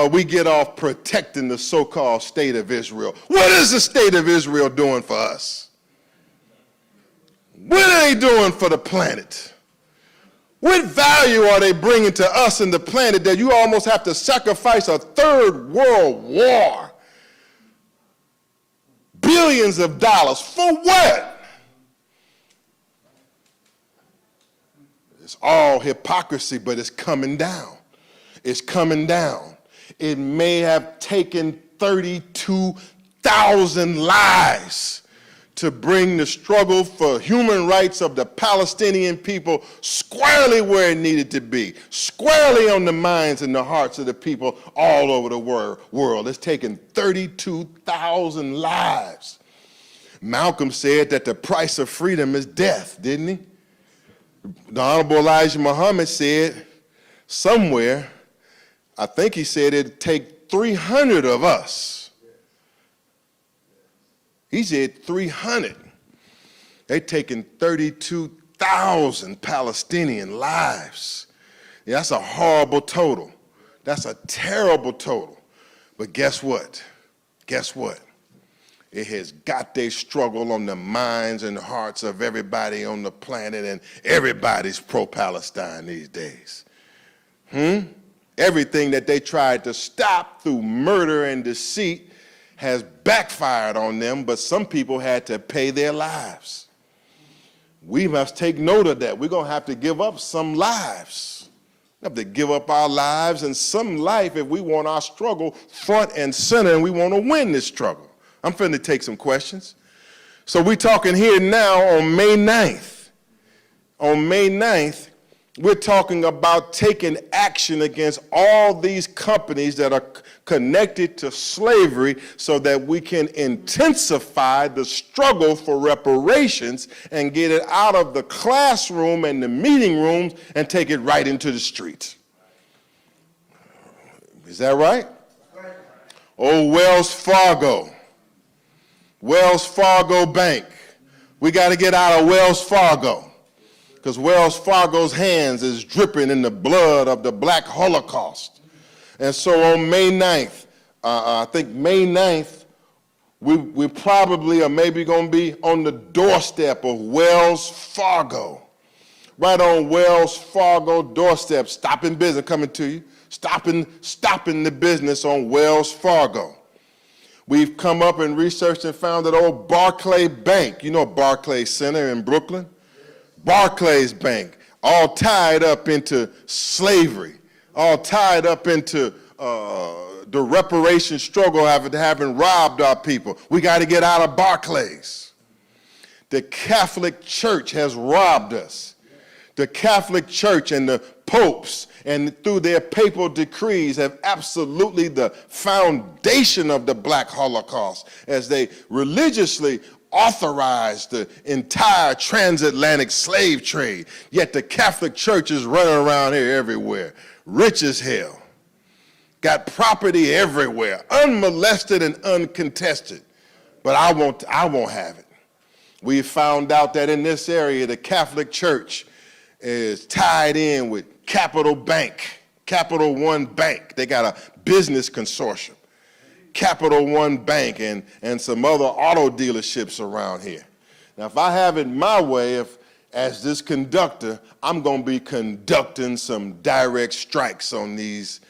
we get off protecting the so-called state of Israel? What is the state of Israel doing for us? What are they doing for the planet? What value are they bringing to us and the planet that you almost have to sacrifice a third world war? Billions of dollars, for what? It's all hypocrisy, but it's coming down. It's coming down. It may have taken 32,000 lives to bring the struggle for human rights of the Palestinian people squarely where it needed to be, squarely on the minds and the hearts of the people all over the world. It's taken 32,000 lives. Malcolm said that the price of freedom is death, didn't he? The Honorable Elijah Muhammad said somewhere, I think he said it'd take 300 of us. He said 300. They've taken 32,000 Palestinian lives. Yeah, that's a horrible total. That's a terrible total. But guess what? Guess what? It has got their struggle on the minds and hearts of everybody on the planet, and everybody's pro-Palestine these days. Everything that they tried to stop through murder and deceit has backfired on them, but some people had to pay their lives. We must take note of that. We're going to have to give up some lives. We have to give up our lives and some life if we want our struggle front and center, and we want to win this struggle. I'm finna take some questions. So we're talking here now on May 9th. On May 9th, we're talking about taking action against all these companies that are connected to slavery so that we can intensify the struggle for reparations and get it out of the classroom and the meeting rooms and take it right into the streets. Is that right? Oh, Wells Fargo Bank. We got to get out of Wells Fargo, because Wells Fargo's hands is dripping in the blood of the Black Holocaust. And so on May 9th, I think May 9th, we probably are maybe going to be on the doorstep of Wells Fargo. Right on Wells Fargo doorstep, stopping business coming to you, stopping the business on Wells Fargo. We've come up and researched and found that old Barclay Bank, you know Barclays Center in Brooklyn? Barclays Bank, all tied up into slavery, all tied up into the reparation struggle having robbed our people. We got to get out of Barclays. The Catholic Church has robbed us. The Catholic Church and the popes, and through their papal decrees, have absolutely the foundation of the Black Holocaust, as they religiously authorized the entire transatlantic slave trade. Yet the Catholic Church is running around here everywhere, rich as hell, got property everywhere, unmolested and uncontested. But I won't have it. We found out that in this area, the Catholic Church is tied in with Capital Bank, Capital One Bank. They got a business consortium, Capital One Bank, and some other auto dealerships around here. Now, if I have it my way, as this conductor, I'm going to be conducting some direct strikes on these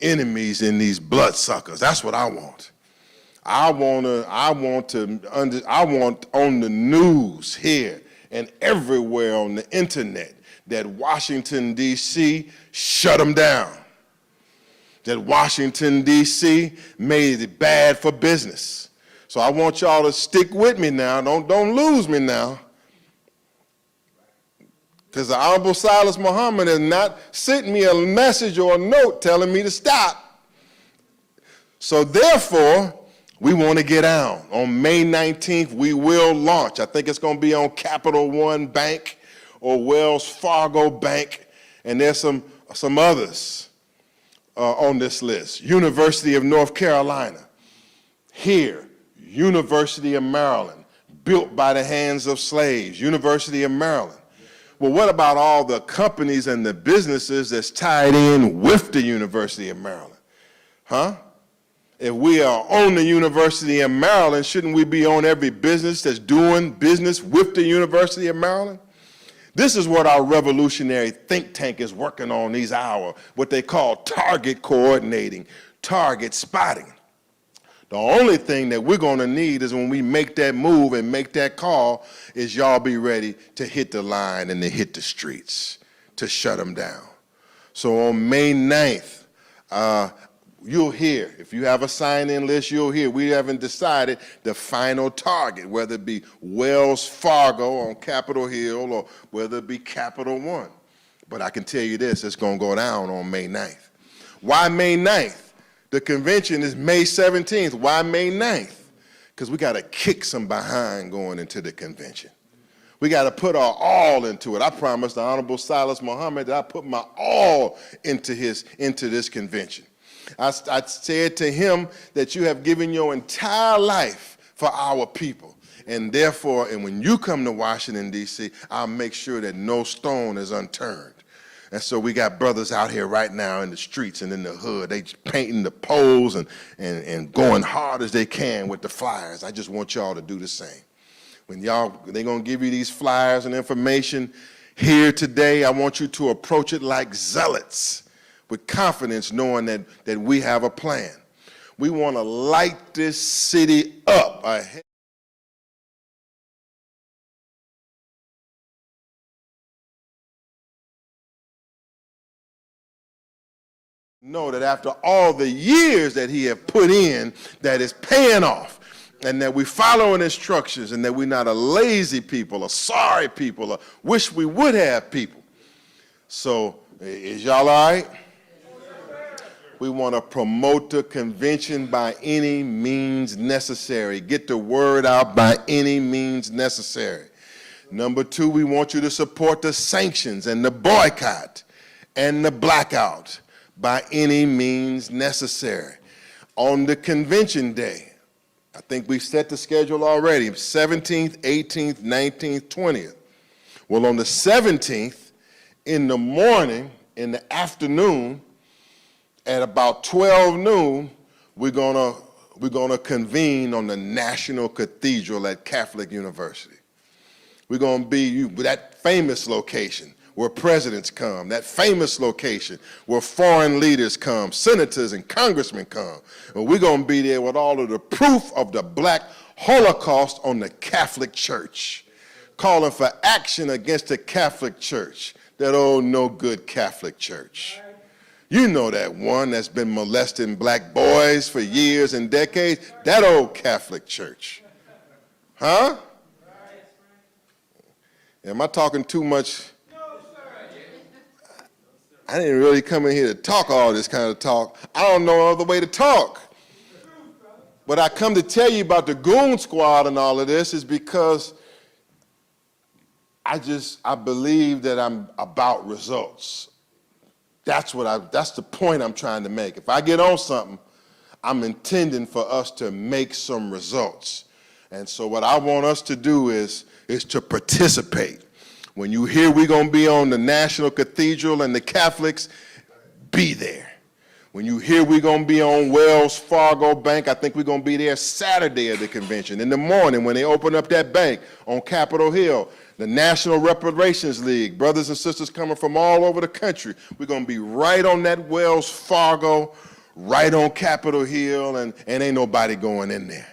enemies and these bloodsuckers. That's what I want. I want on the news here and everywhere on the internet that Washington, D.C. shut them down. That Washington, D.C. made it bad for business. So I want y'all to stick with me now. Don't lose me now. Because the Honorable Silas Muhammad has not sent me a message or a note telling me to stop. So therefore, we want to get out. On May 19th, we will launch. I think it's going to be on Capital One Bank or Wells Fargo Bank, and there's some others on this list. University of North Carolina, here, University of Maryland, built by the hands of slaves, University of Maryland. Well, what about all the companies and the businesses that's tied in with the University of Maryland? Huh? If we are on the University of Maryland, shouldn't we be on every business that's doing business with the University of Maryland? This is what our revolutionary think tank is working on these hours, what they call target coordinating, target spotting. The only thing that we're going to need is when we make that move and make that call is y'all be ready to hit the line and to hit the streets, to shut them down. So on May 9th, you'll hear, if you have a sign-in list, you'll hear. We haven't decided the final target, whether it be Wells Fargo on Capitol Hill or whether it be Capital One. But I can tell you this, it's going to go down on May 9th. Why May 9th? The convention is May 17th. Why May 9th? Because we got to kick some behind going into the convention. We got to put our all into it. I promised the Honorable Silas Muhammad that I put my all into this convention. I said to him that you have given your entire life for our people. And therefore, and when you come to Washington, D.C., I'll make sure that no stone is unturned. And so we got brothers out here right now in the streets and in the hood. They painting the poles and going hard as they can with the flyers. I just want y'all to do the same. When they're going to give you these flyers and information here today, I want you to approach it like zealots, with confidence, knowing that we have a plan. We want to light this city up ahead. Know that after all the years that he have put in, that is paying off, and that we're following instructions, and that we're not a lazy people, a sorry people, a wish we would have people. So, is y'all all right? We want to promote the convention by any means necessary. Get the word out by any means necessary. Number two, we want you to support the sanctions and the boycott and the blackout by any means necessary. On the convention day, I think we've set the schedule already, 17th, 18th, 19th, 20th. Well, on the 17th, in the morning, in the afternoon, at about 12 noon, we're gonna convene on the National Cathedral at Catholic University. We're gonna be that famous location where presidents come, that famous location where foreign leaders come, senators and congressmen come. And we're going to be there with all of the proof of the black Holocaust on the Catholic Church, calling for action against the Catholic Church, that old no good Catholic Church. You know that one that's been molesting black boys for years and decades, that old Catholic Church. Huh? Am I talking too much? I didn't really come in here to talk all this kind of talk. I don't know other way to talk. But I come to tell you about the goon squad and all of this is because I believe that I'm about results. That's the point I'm trying to make. If I get on something, I'm intending for us to make some results. And so what I want us to do is to participate. When you hear we're going to be on the National Cathedral and the Catholics, be there. When you hear we're going to be on Wells Fargo Bank, I think we're going to be there Saturday at the convention. In the morning when they open up that bank on Capitol Hill, the National Reparations League, brothers and sisters coming from all over the country, we're going to be right on that Wells Fargo, right on Capitol Hill, and ain't nobody going in there.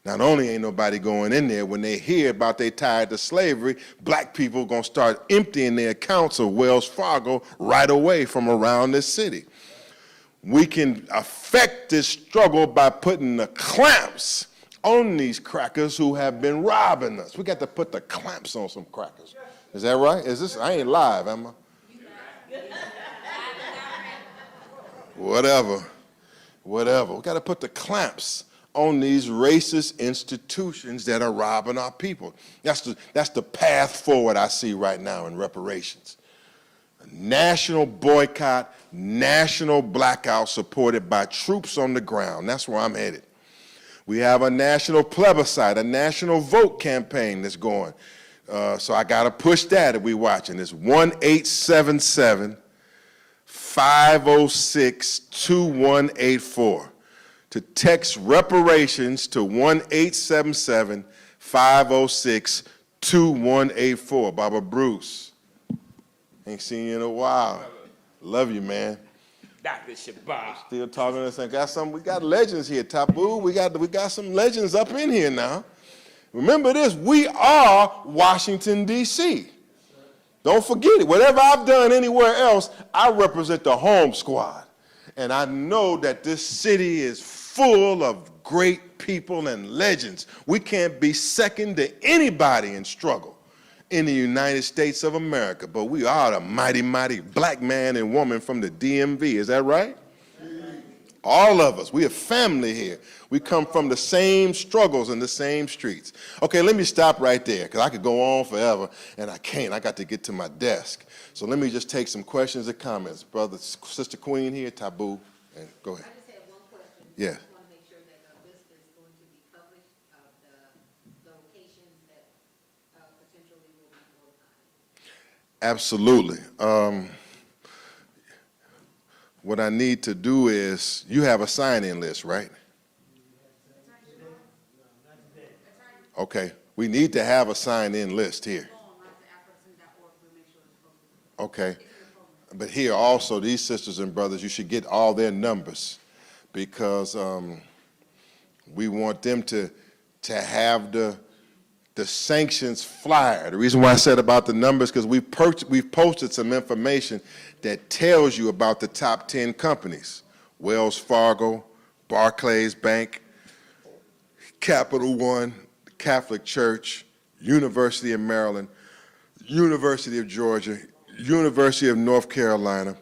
Not only ain't nobody going in there, when they hear about they tied to slavery, black people going to start emptying their accounts of Wells Fargo right away from around this city. We can affect this struggle by putting the clamps on these crackers who have been robbing us. We got to put the clamps on some crackers. Is that right? I ain't live, am I? Whatever. We got to put the clamps on these racist institutions that are robbing our people. That's the path forward I see right now in reparations. A national boycott, national blackout supported by troops on the ground. That's where I'm headed. We have a national plebiscite, a national vote campaign that's going. So I got to push that if we're watching. It's 1-877-506-2184. To text reparations to 1-877-506-2184. Baba Bruce, ain't seen you in a while. Love you, man. Dr. Shabazz. Still talking to us. We got legends here, Taboo. We got some legends up in here now. Remember this, we are Washington, D.C. Don't forget it. Whatever I've done anywhere else, I represent the home squad. And I know that this city is full of great people and legends. We can't be second to anybody in struggle in the United States of America, but we are the mighty, mighty black man and woman from the DMV. Is that right? All of us. We are family here. We come from the same struggles and the same streets. Okay, let me stop right there, because I could go on forever, and I can't. I got to get to my desk. So let me just take some questions and comments. Brother, Sister Queen here, Taboo, and go ahead. I just have one question. Yeah. I just want to make sure that a list is going to be published of the locations that potentially will be boycotted. Absolutely. What I need to do is, you have a sign-in list, right? Okay, we need to have a sign-in list here. Okay, but here also, these sisters and brothers, you should get all their numbers, because we want them to have the sanctions flyer. The reason why I said about the numbers, because we've posted some information that tells you about the top 10 companies: Wells Fargo, Barclays Bank, Capital One, Catholic Church, University of Maryland, University of Georgia, University of North Carolina,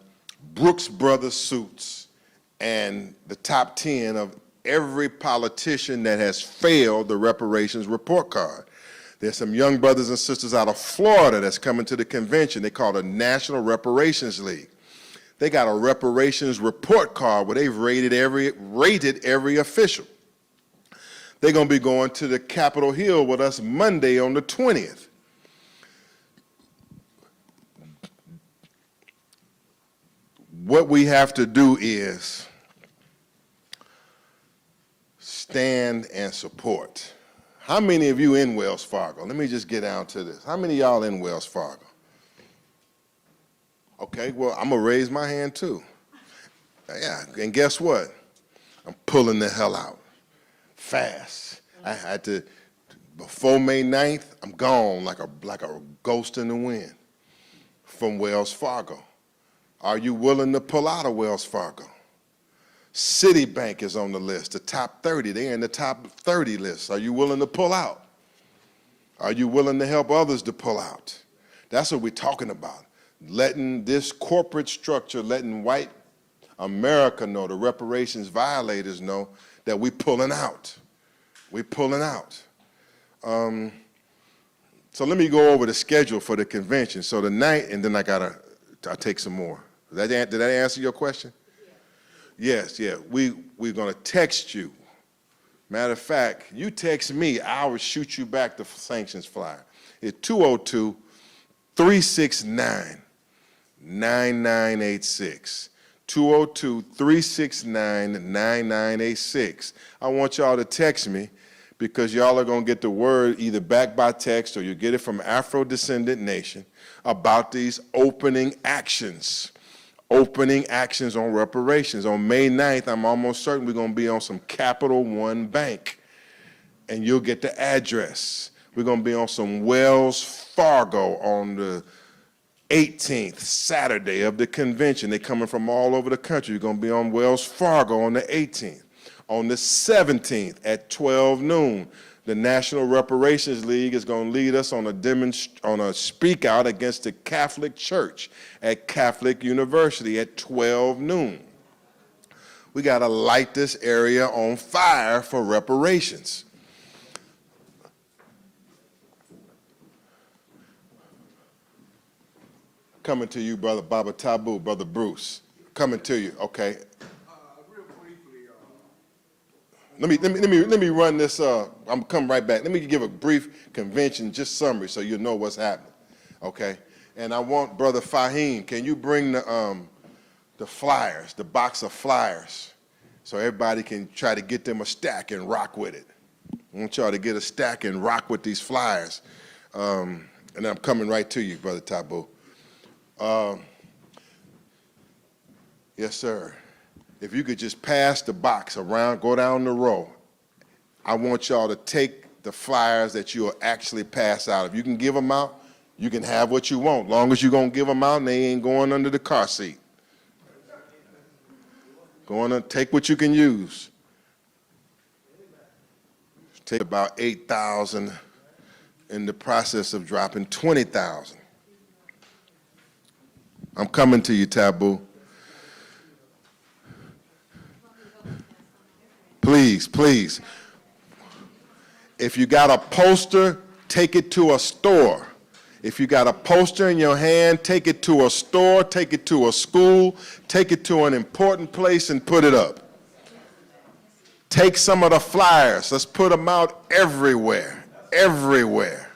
Brooks Brothers Suits, and the top 10 of every politician that has failed the reparations report card. There's some young brothers and sisters out of Florida that's coming to the convention. They call it the National Reparations League. They got a reparations report card where they've rated every official. They're going to be going to the Capitol Hill with us Monday on the 20th. What we have to do is stand and support. How many of you in Wells Fargo? Let me just get down to this. How many of y'all in Wells Fargo? Okay, well, I'm going to raise my hand too. Yeah, and guess what? I'm pulling the hell out fast. I had to, before May 9th, I'm gone like a ghost in the wind from Wells Fargo. Are you willing to pull out of Wells Fargo? Citibank is on the list, the top 30. They're in the top 30 list. Are you willing to pull out? Are you willing to help others to pull out? That's what we're talking about. Letting this corporate structure, letting white America know, the reparations violators know that we're pulling out. We're pulling out. So let me go over the schedule for the convention. So tonight, and then I'll take some more. Did that answer your question? Yes, yeah. We're going to text you. Matter of fact, you text me, I will shoot you back the sanctions flyer. It's 202-369-9986. 202-369-9986. I want y'all to text me because y'all are going to get the word either back by text or you get it from Afro-Descendant Nation about these opening actions on reparations. On May 9th, I'm almost certain we're going to be on some Capital One Bank, and you'll get the address. We're going to be on some Wells Fargo on the 18th, Saturday of the convention. They're coming from all over the country. We're going to be on Wells Fargo on the 18th. On the 17th at 12 noon, the National Reparations League is going to lead us on a speak out against the Catholic Church at Catholic University at 12 noon. We got to light this area on fire for reparations. Coming to you, Brother Baba Tabu, Brother Bruce. Coming to you, okay. Real briefly, Let me run this. I'm coming right back. Let me give a brief convention, just summary, so you know what's happening. Okay. And I want Brother Fahim. Can you bring the flyers, the box of flyers, so everybody can try to get them a stack and rock with it. I want y'all to get a stack and rock with these flyers. And I'm coming right to you, Brother Tabu. Yes, sir. If you could just pass the box around, go down the row. I want y'all to take the flyers that you'll actually pass out. If you can give them out, you can have what you want, long as you're going to give them out and they ain't going under the car seat. Go on and take what you can use. Take about 8,000 in the process of dropping 20,000. I'm coming to you, Taboo. Please, please. If you got a poster, take it to a store. If you got a poster in your hand, take it to a store, take it to a school, take it to an important place and put it up. Take some of the flyers. Let's put them out everywhere, everywhere.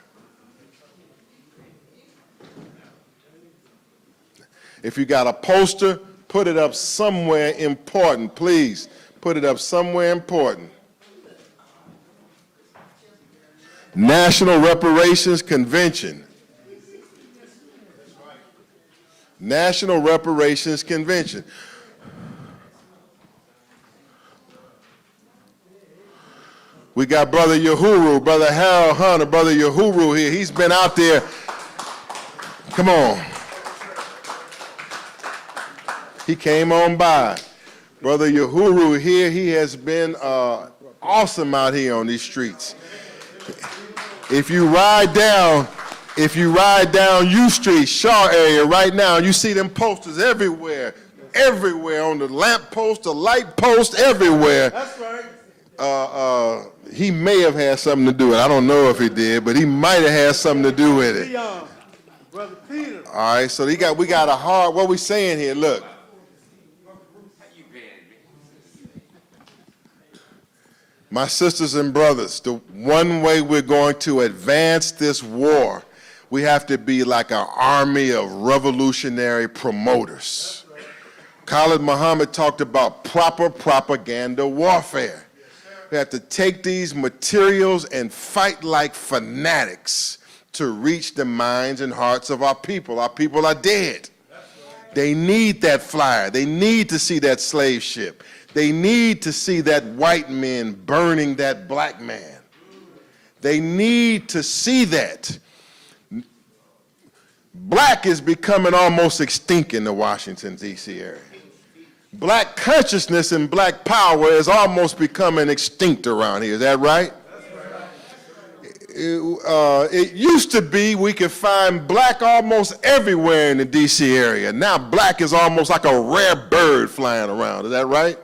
If you got a poster, put it up somewhere important, please. Put it up somewhere important. National Reparations Convention. National Reparations Convention. We got Brother Uhuru, Brother Harold Hunter, Brother Uhuru here. He's been out there. Come on. He came on by. Brother Uhuru here, he has been awesome out here on these streets. If you ride down U Street, Shaw area right now, you see them posters everywhere, everywhere on the lamp post, the light post, everywhere. That's right. He may have had something to do with it. I don't know if he did, but he might have had something to do with it. Brother Peter. All right, so we got a hard, what we saying here, look. My sisters and brothers, the one way we're going to advance this war, we have to be like an army of revolutionary promoters. Khalid Muhammad talked about proper propaganda warfare. We have to take these materials and fight like fanatics to reach the minds and hearts of our people. Our people are dead. They need that flyer. They need to see that slave ship. They need to see that white man burning that black man. They need to see that. Black is becoming almost extinct in the Washington, D.C. area. Black consciousness and black power is almost becoming extinct around here. Is that right? It used to be we could find black almost everywhere in the D.C. area. Now black is almost like a rare bird flying around. Is that right?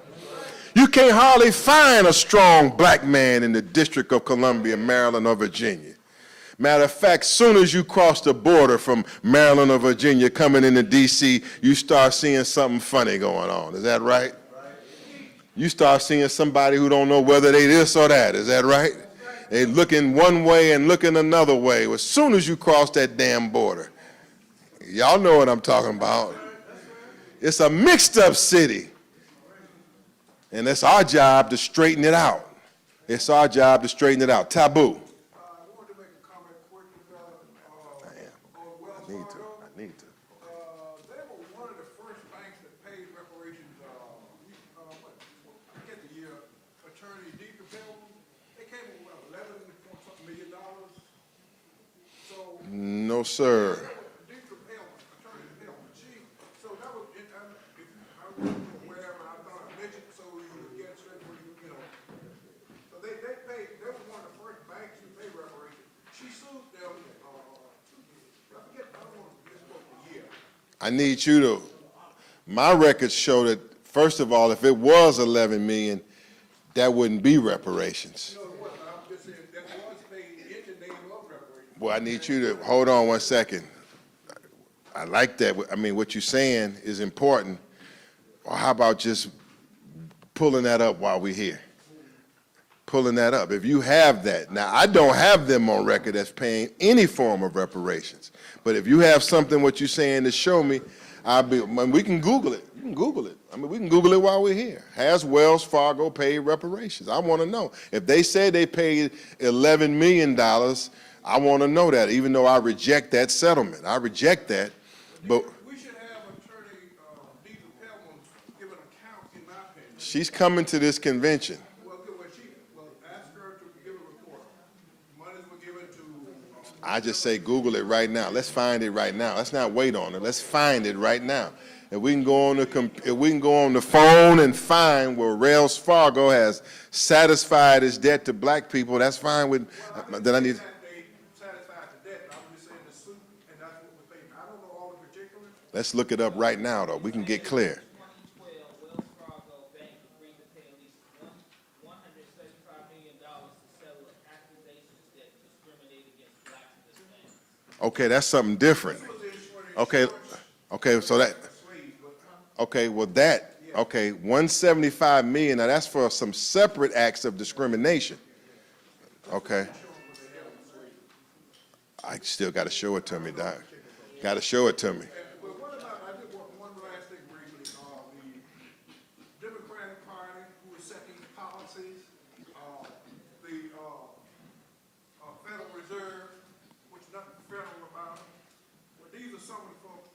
You can't hardly find a strong black man in the District of Columbia, Maryland, or Virginia. Matter of fact, soon as you cross the border from Maryland or Virginia coming into D.C., you start seeing something funny going on. Is that right? You start seeing somebody who don't know whether they this or that. Is that right? They looking one way and looking another way as soon as you cross that damn border. Y'all know what I'm talking about. It's a mixed up city. And it's our job to straighten it out. It's our job to straighten it out. Taboo. I wanted to make a comment quickly, on Wells I need to. Fargo. I need to. They were one of the first banks that paid reparations, I forget the year, attorney D. Capel, they came with what, $11 million? So, No, sir. D. Capel, attorney Capel, so that was, if I was wherever, I thought I mentioned so you would get straight where you know. So they paid, they were one of the first banks to pay reparations. She sued them, I forget, I don't want to misquote the year. I need you to, my records show that, first of all, if it was 11 million, that wouldn't be reparations. No, it wasn't. I'm just saying that was paid in the name of reparations. Well, I need you to, hold on one second. I like that. I mean, what you're saying is important. Or how about just pulling that up while we're here? Pulling that up. If you have that. Now, I don't have them on record as paying any form of reparations. But if you have something, what you're saying, to show me, we can Google it. You can Google it. I mean, we can Google it while we're here. Has Wells Fargo paid reparations? I want to know. If they say they paid $11 million, I want to know that, even though I reject that settlement. I reject that. But We should have attorney Deidre Pelman give an account, in my opinion. she's coming to this convention. Well, ask her to give a report. Monies were given to. I just say Google it right now. Let's find it right now. Let's not wait on it. Let's find it right now. If we can go on the phone and find where Wells Fargo has satisfied its debt to black people, that's fine with. Then I need. They satisfied the debt, I'm just saying the suit, and that's what we're paying. I don't know all the particulars. Let's look it up right now, though. We can get clear. 2012, Wells Fargo Bank agreed to pay at least $175 million to settle accusations that discriminate against blacks and Hispanics. Okay, that's something different. Okay, so that. Okay, well that. Okay, 175 million. Now that's for some separate acts of discrimination. Okay. I still got to show it to me, Doc. Got to show it to me. Well, what about, I did one last thing briefly, the Democratic Party, who is setting policies, the Federal Reserve, which nothing federal about, but these are some of the folks,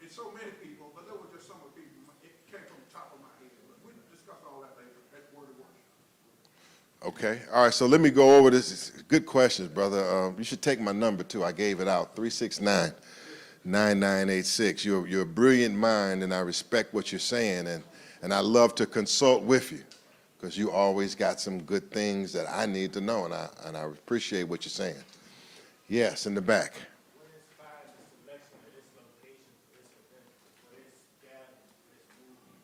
it's so many people, but there were just some of the people, it came from the top of my head, but we can discuss all that later, at Word of Worship. Okay. All right. So let me go over this. Good questions, brother. You should take my number too. I gave it out. 369-9986. You're a brilliant mind, and I respect what you're saying, and I love to consult with you because you always got some good things that I need to know, and I appreciate what you're saying. Yes, in the back. What inspired the selection of this location for this event, for this gathering, this movement?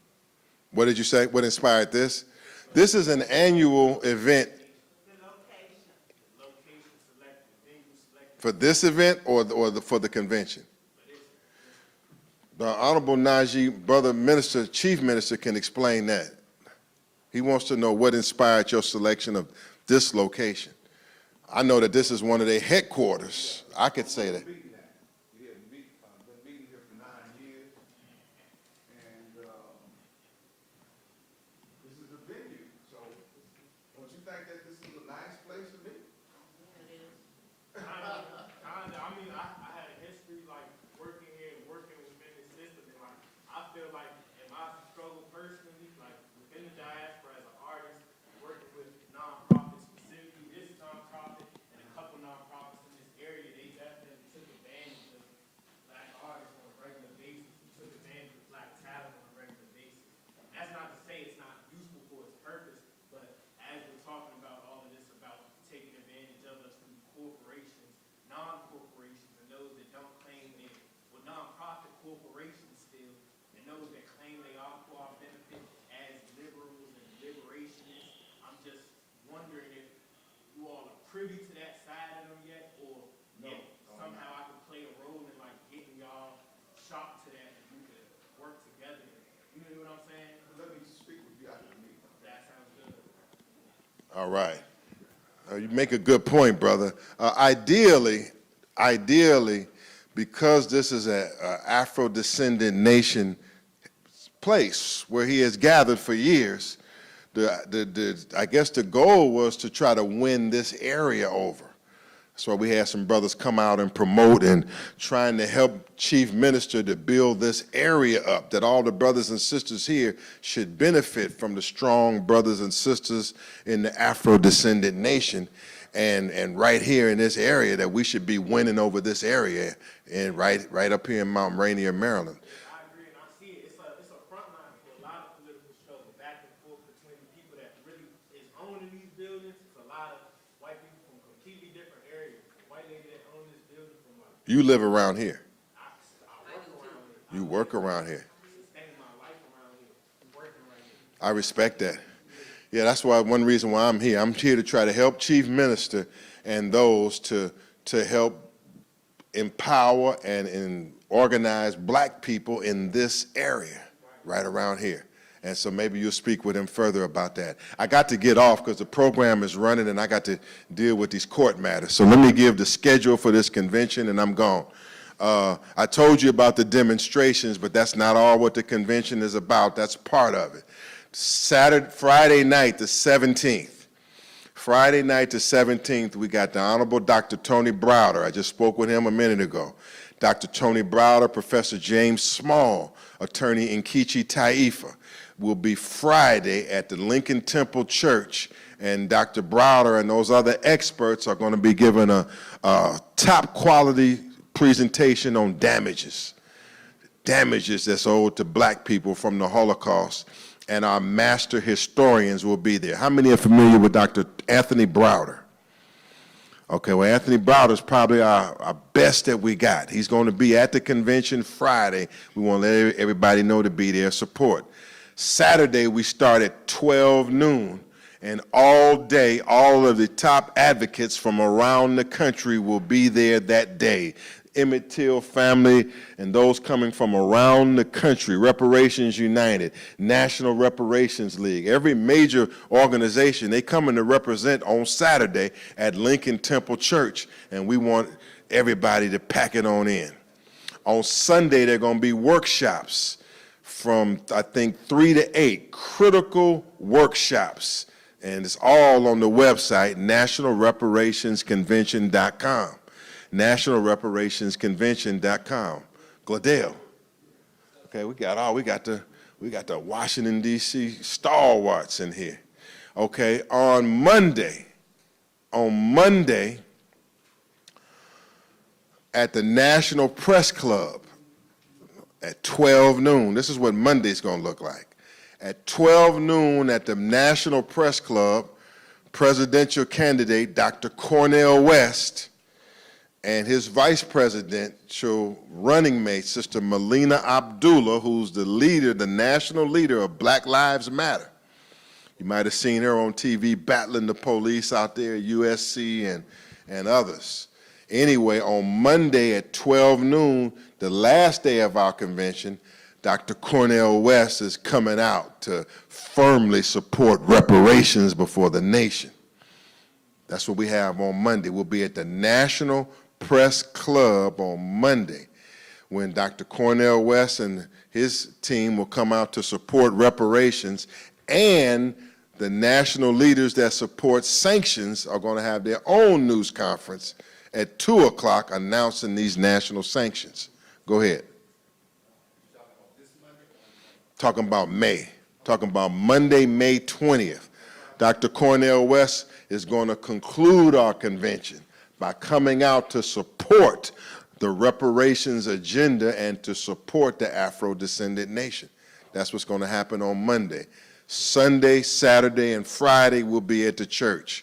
What did you say? What inspired this? This is an annual event. The location selected, venue selected. For this event or for the convention? The Honorable Najee, brother minister, chief minister, can explain that. He wants to know what inspired your selection of this location. I know that this is one of their headquarters. I could say that. We have been meeting here for 9 years, and this is a venue, so don't you think that this is a nice place to be? Kinda. I mean, I had a history like working here, working within the system, and like I feel like in my struggle personally, like within the diaspora as an artist, working with nonprofits, specifically this nonprofit and a couple nonprofits in this area, they definitely took advantage of black artists on a regular basis, took advantage of black talent on a regular basis. And that's not to say it's not useful for its purpose, but as we're talking about all of this about taking advantage of us through corporations, non-corporations, and those that don't claim they, well, nonprofit corporations still, and those that claim they are for our benefit as liberals and liberationists. I'm just wondering if you all are privy to that side of them yet, All right. You make a good point, brother. Ideally, because this is an Afro-descendant nation place where he has gathered for years, I guess the goal was to try to win this area over. That's why we had some brothers come out and promote and trying to help Chief Minister to build this area up, that all the brothers and sisters here should benefit from the strong brothers and sisters in the Afro-descendant nation. And right here in this area, that we should be winning over this area, and right up here in Mount Rainier, Maryland. I agree, and I see it. It's a front line for a lot of political struggle back and forth between the people that really is owning these buildings. It's a lot of white people from completely different areas. White lady that own this building from like. You live around here. I work around here. You work around here. Spending my life around here. Working right here. I respect that. Yeah, that's why one reason why I'm here. I'm here to try to help Chief Minister and those to help empower and organize black people in this area right around here. And so maybe you'll speak with him further about that. I got to get off because the program is running and I got to deal with these court matters. So let me give the schedule for this convention and I'm gone. I told you about the demonstrations, but that's not all what the convention is about. That's part of it. Friday night, the 17th. Friday night, the 17th, we got the Honorable Dr. Tony Browder. I just spoke with him a minute ago. Dr. Tony Browder, Professor James Small, attorney Nkechi Taifa, will be Friday at the Lincoln Temple Church. And Dr. Browder and those other experts are going to be giving a top quality presentation on damages that's owed to black people from the Holocaust. And our master historians will be there. How many are familiar with Dr. Anthony Browder? Okay, well, Anthony Browder is probably our best that we got. He's going to be at the convention Friday. We want to let everybody know to be there, support. Saturday, we start at 12 noon, and all day, all of the top advocates from around the country will be there that day. Emmett Till family and those coming from around the country, Reparations United, National Reparations League, every major organization, they come in to represent on Saturday at Lincoln Temple Church, and we want everybody to pack it on in. On Sunday, there are going to be workshops from, I think, 3 to 8, critical workshops, and it's all on the website, nationalreparationsconvention.com. nationalreparationsconvention.com. Gladale. Okay, we got the Washington D.C. stalwarts in here. Okay, on Monday at the National Press Club at 12 noon. This is what Monday's going to look like. At 12 noon at the National Press Club, presidential candidate Dr. Cornel West and his vice presidential running mate, Sister Melina Abdullah, who's the leader, the national leader of Black Lives Matter. You might have seen her on TV battling the police out there at USC and others. Anyway, on Monday at 12 noon, the last day of our convention, Dr. Cornel West is coming out to firmly support reparations before the nation. That's what we have on Monday. We'll be at the National Press Club on Monday when Dr. Cornel West and his team will come out to support reparations, and the national leaders that support sanctions are going to have their own news conference at 2 o'clock announcing these national sanctions. Go ahead. Talking about May. Talking about Monday, May 20th. Dr. Cornel West is going to conclude our convention by coming out to support the reparations agenda and to support the Afro-descendant nation. That's what's going to happen on Monday. Sunday, Saturday, and Friday will be at the church.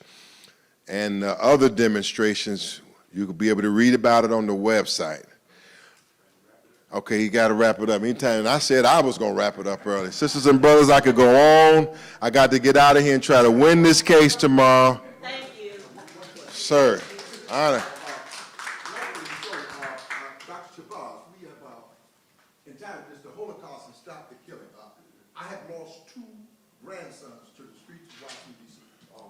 And other demonstrations, you will be able to read about it on the website. Okay, you got to wrap it up. Anytime, and I said I was going to wrap it up early. Sisters and brothers, I could go on. I got to get out of here and try to win this case tomorrow. Thank you. Sir, honor. Dr. Shabazz, we have entitled this "The Holocaust and Stop the Killing." I have lost 2 grandsons to the streets of Washington, D.C.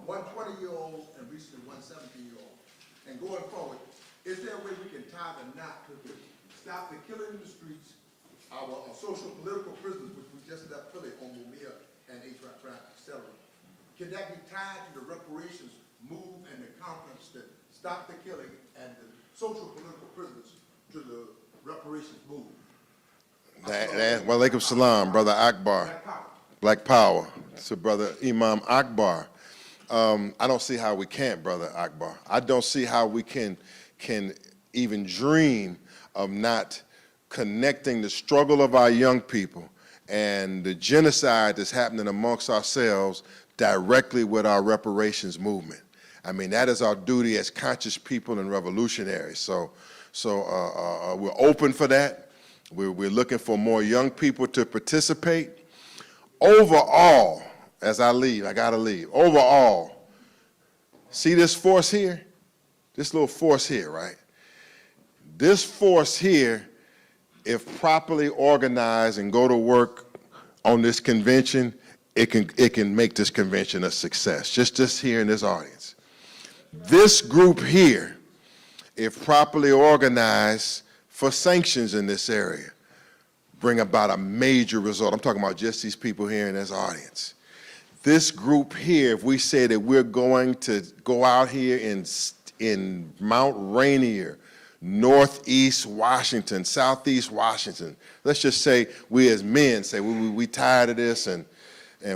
one 20-year-old and recently one 17-year-old. And going forward, is there a way we can tie the knot to stop the killing in the streets, our social political prisoners, which we just left Philly on Mumia and H.R. etc. Can that be tied to the reparations move and the conference that stop the killing and the social political prisoners to the reparations move? Walaikum salam, Brother Akbar. Black Power. So Brother Imam Akbar. I don't see how we can't, Brother Akbar. I don't see how we can even dream of not connecting the struggle of our young people and the genocide that's happening amongst ourselves directly with our reparations movement. I mean, that is our duty as conscious people and revolutionaries. So we're open for that. We're looking for more young people to participate. Overall, as I leave, I gotta leave. Overall, see this force here? This little force here, right? This force here, if properly organized and go to work on this convention, it can make this convention a success, just here in this audience. This group here, if properly organized for sanctions in this area, bring about a major result. I'm talking about just these people here in this audience. This group here, if we say that we're going to go out here in Mount Rainier, Northeast Washington, Southeast Washington, let's just say we as men say we tired of this and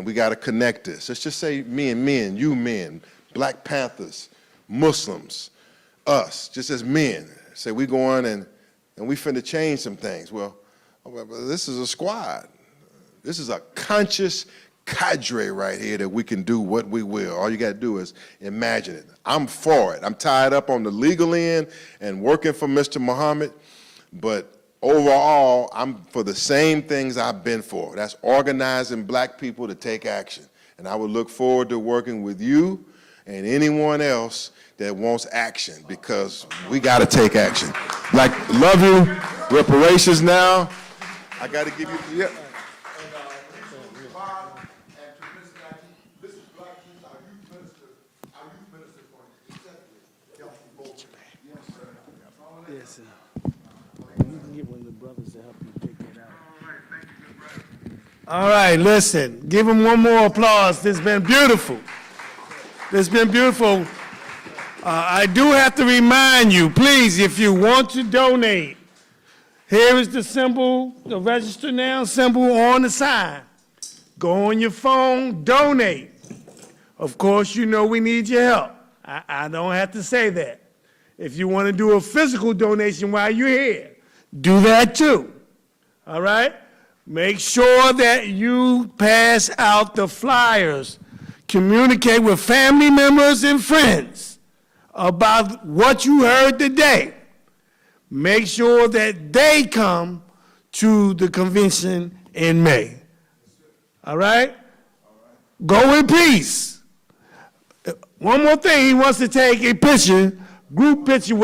we got to connect this. Let's just say men, you men, Black Panthers, Muslims, us, just as men, say we going and we finna change some things. Well, this is a squad. This is a conscious cadre right here that we can do what we will. All you got to do is imagine it. I'm for it. I'm tied up on the legal end and working for Mr. Muhammad, but overall, I'm for the same things I've been for. That's organizing Black people to take action. And I would look forward to working with you and anyone else that wants action, because we got to take action. Like, love you. Reparations now. I got to give you, yeah. Yes, sir. You can get one of the brothers to help you take that out. All right, listen. Give them one more applause. This has been beautiful. This has been beautiful. I do have to remind you, please, if you want to donate, here is the symbol, the register now symbol on the sign. Go on your phone, donate. Of course, you know we need your help. I don't have to say that. If you want to do a physical donation while you're here, do that too. All right? Make sure that you pass out the flyers. Communicate with family members and friends about what you heard today. Make sure that they come to the convention in May. All right? Go in peace. One more thing, he wants to take a picture, group picture with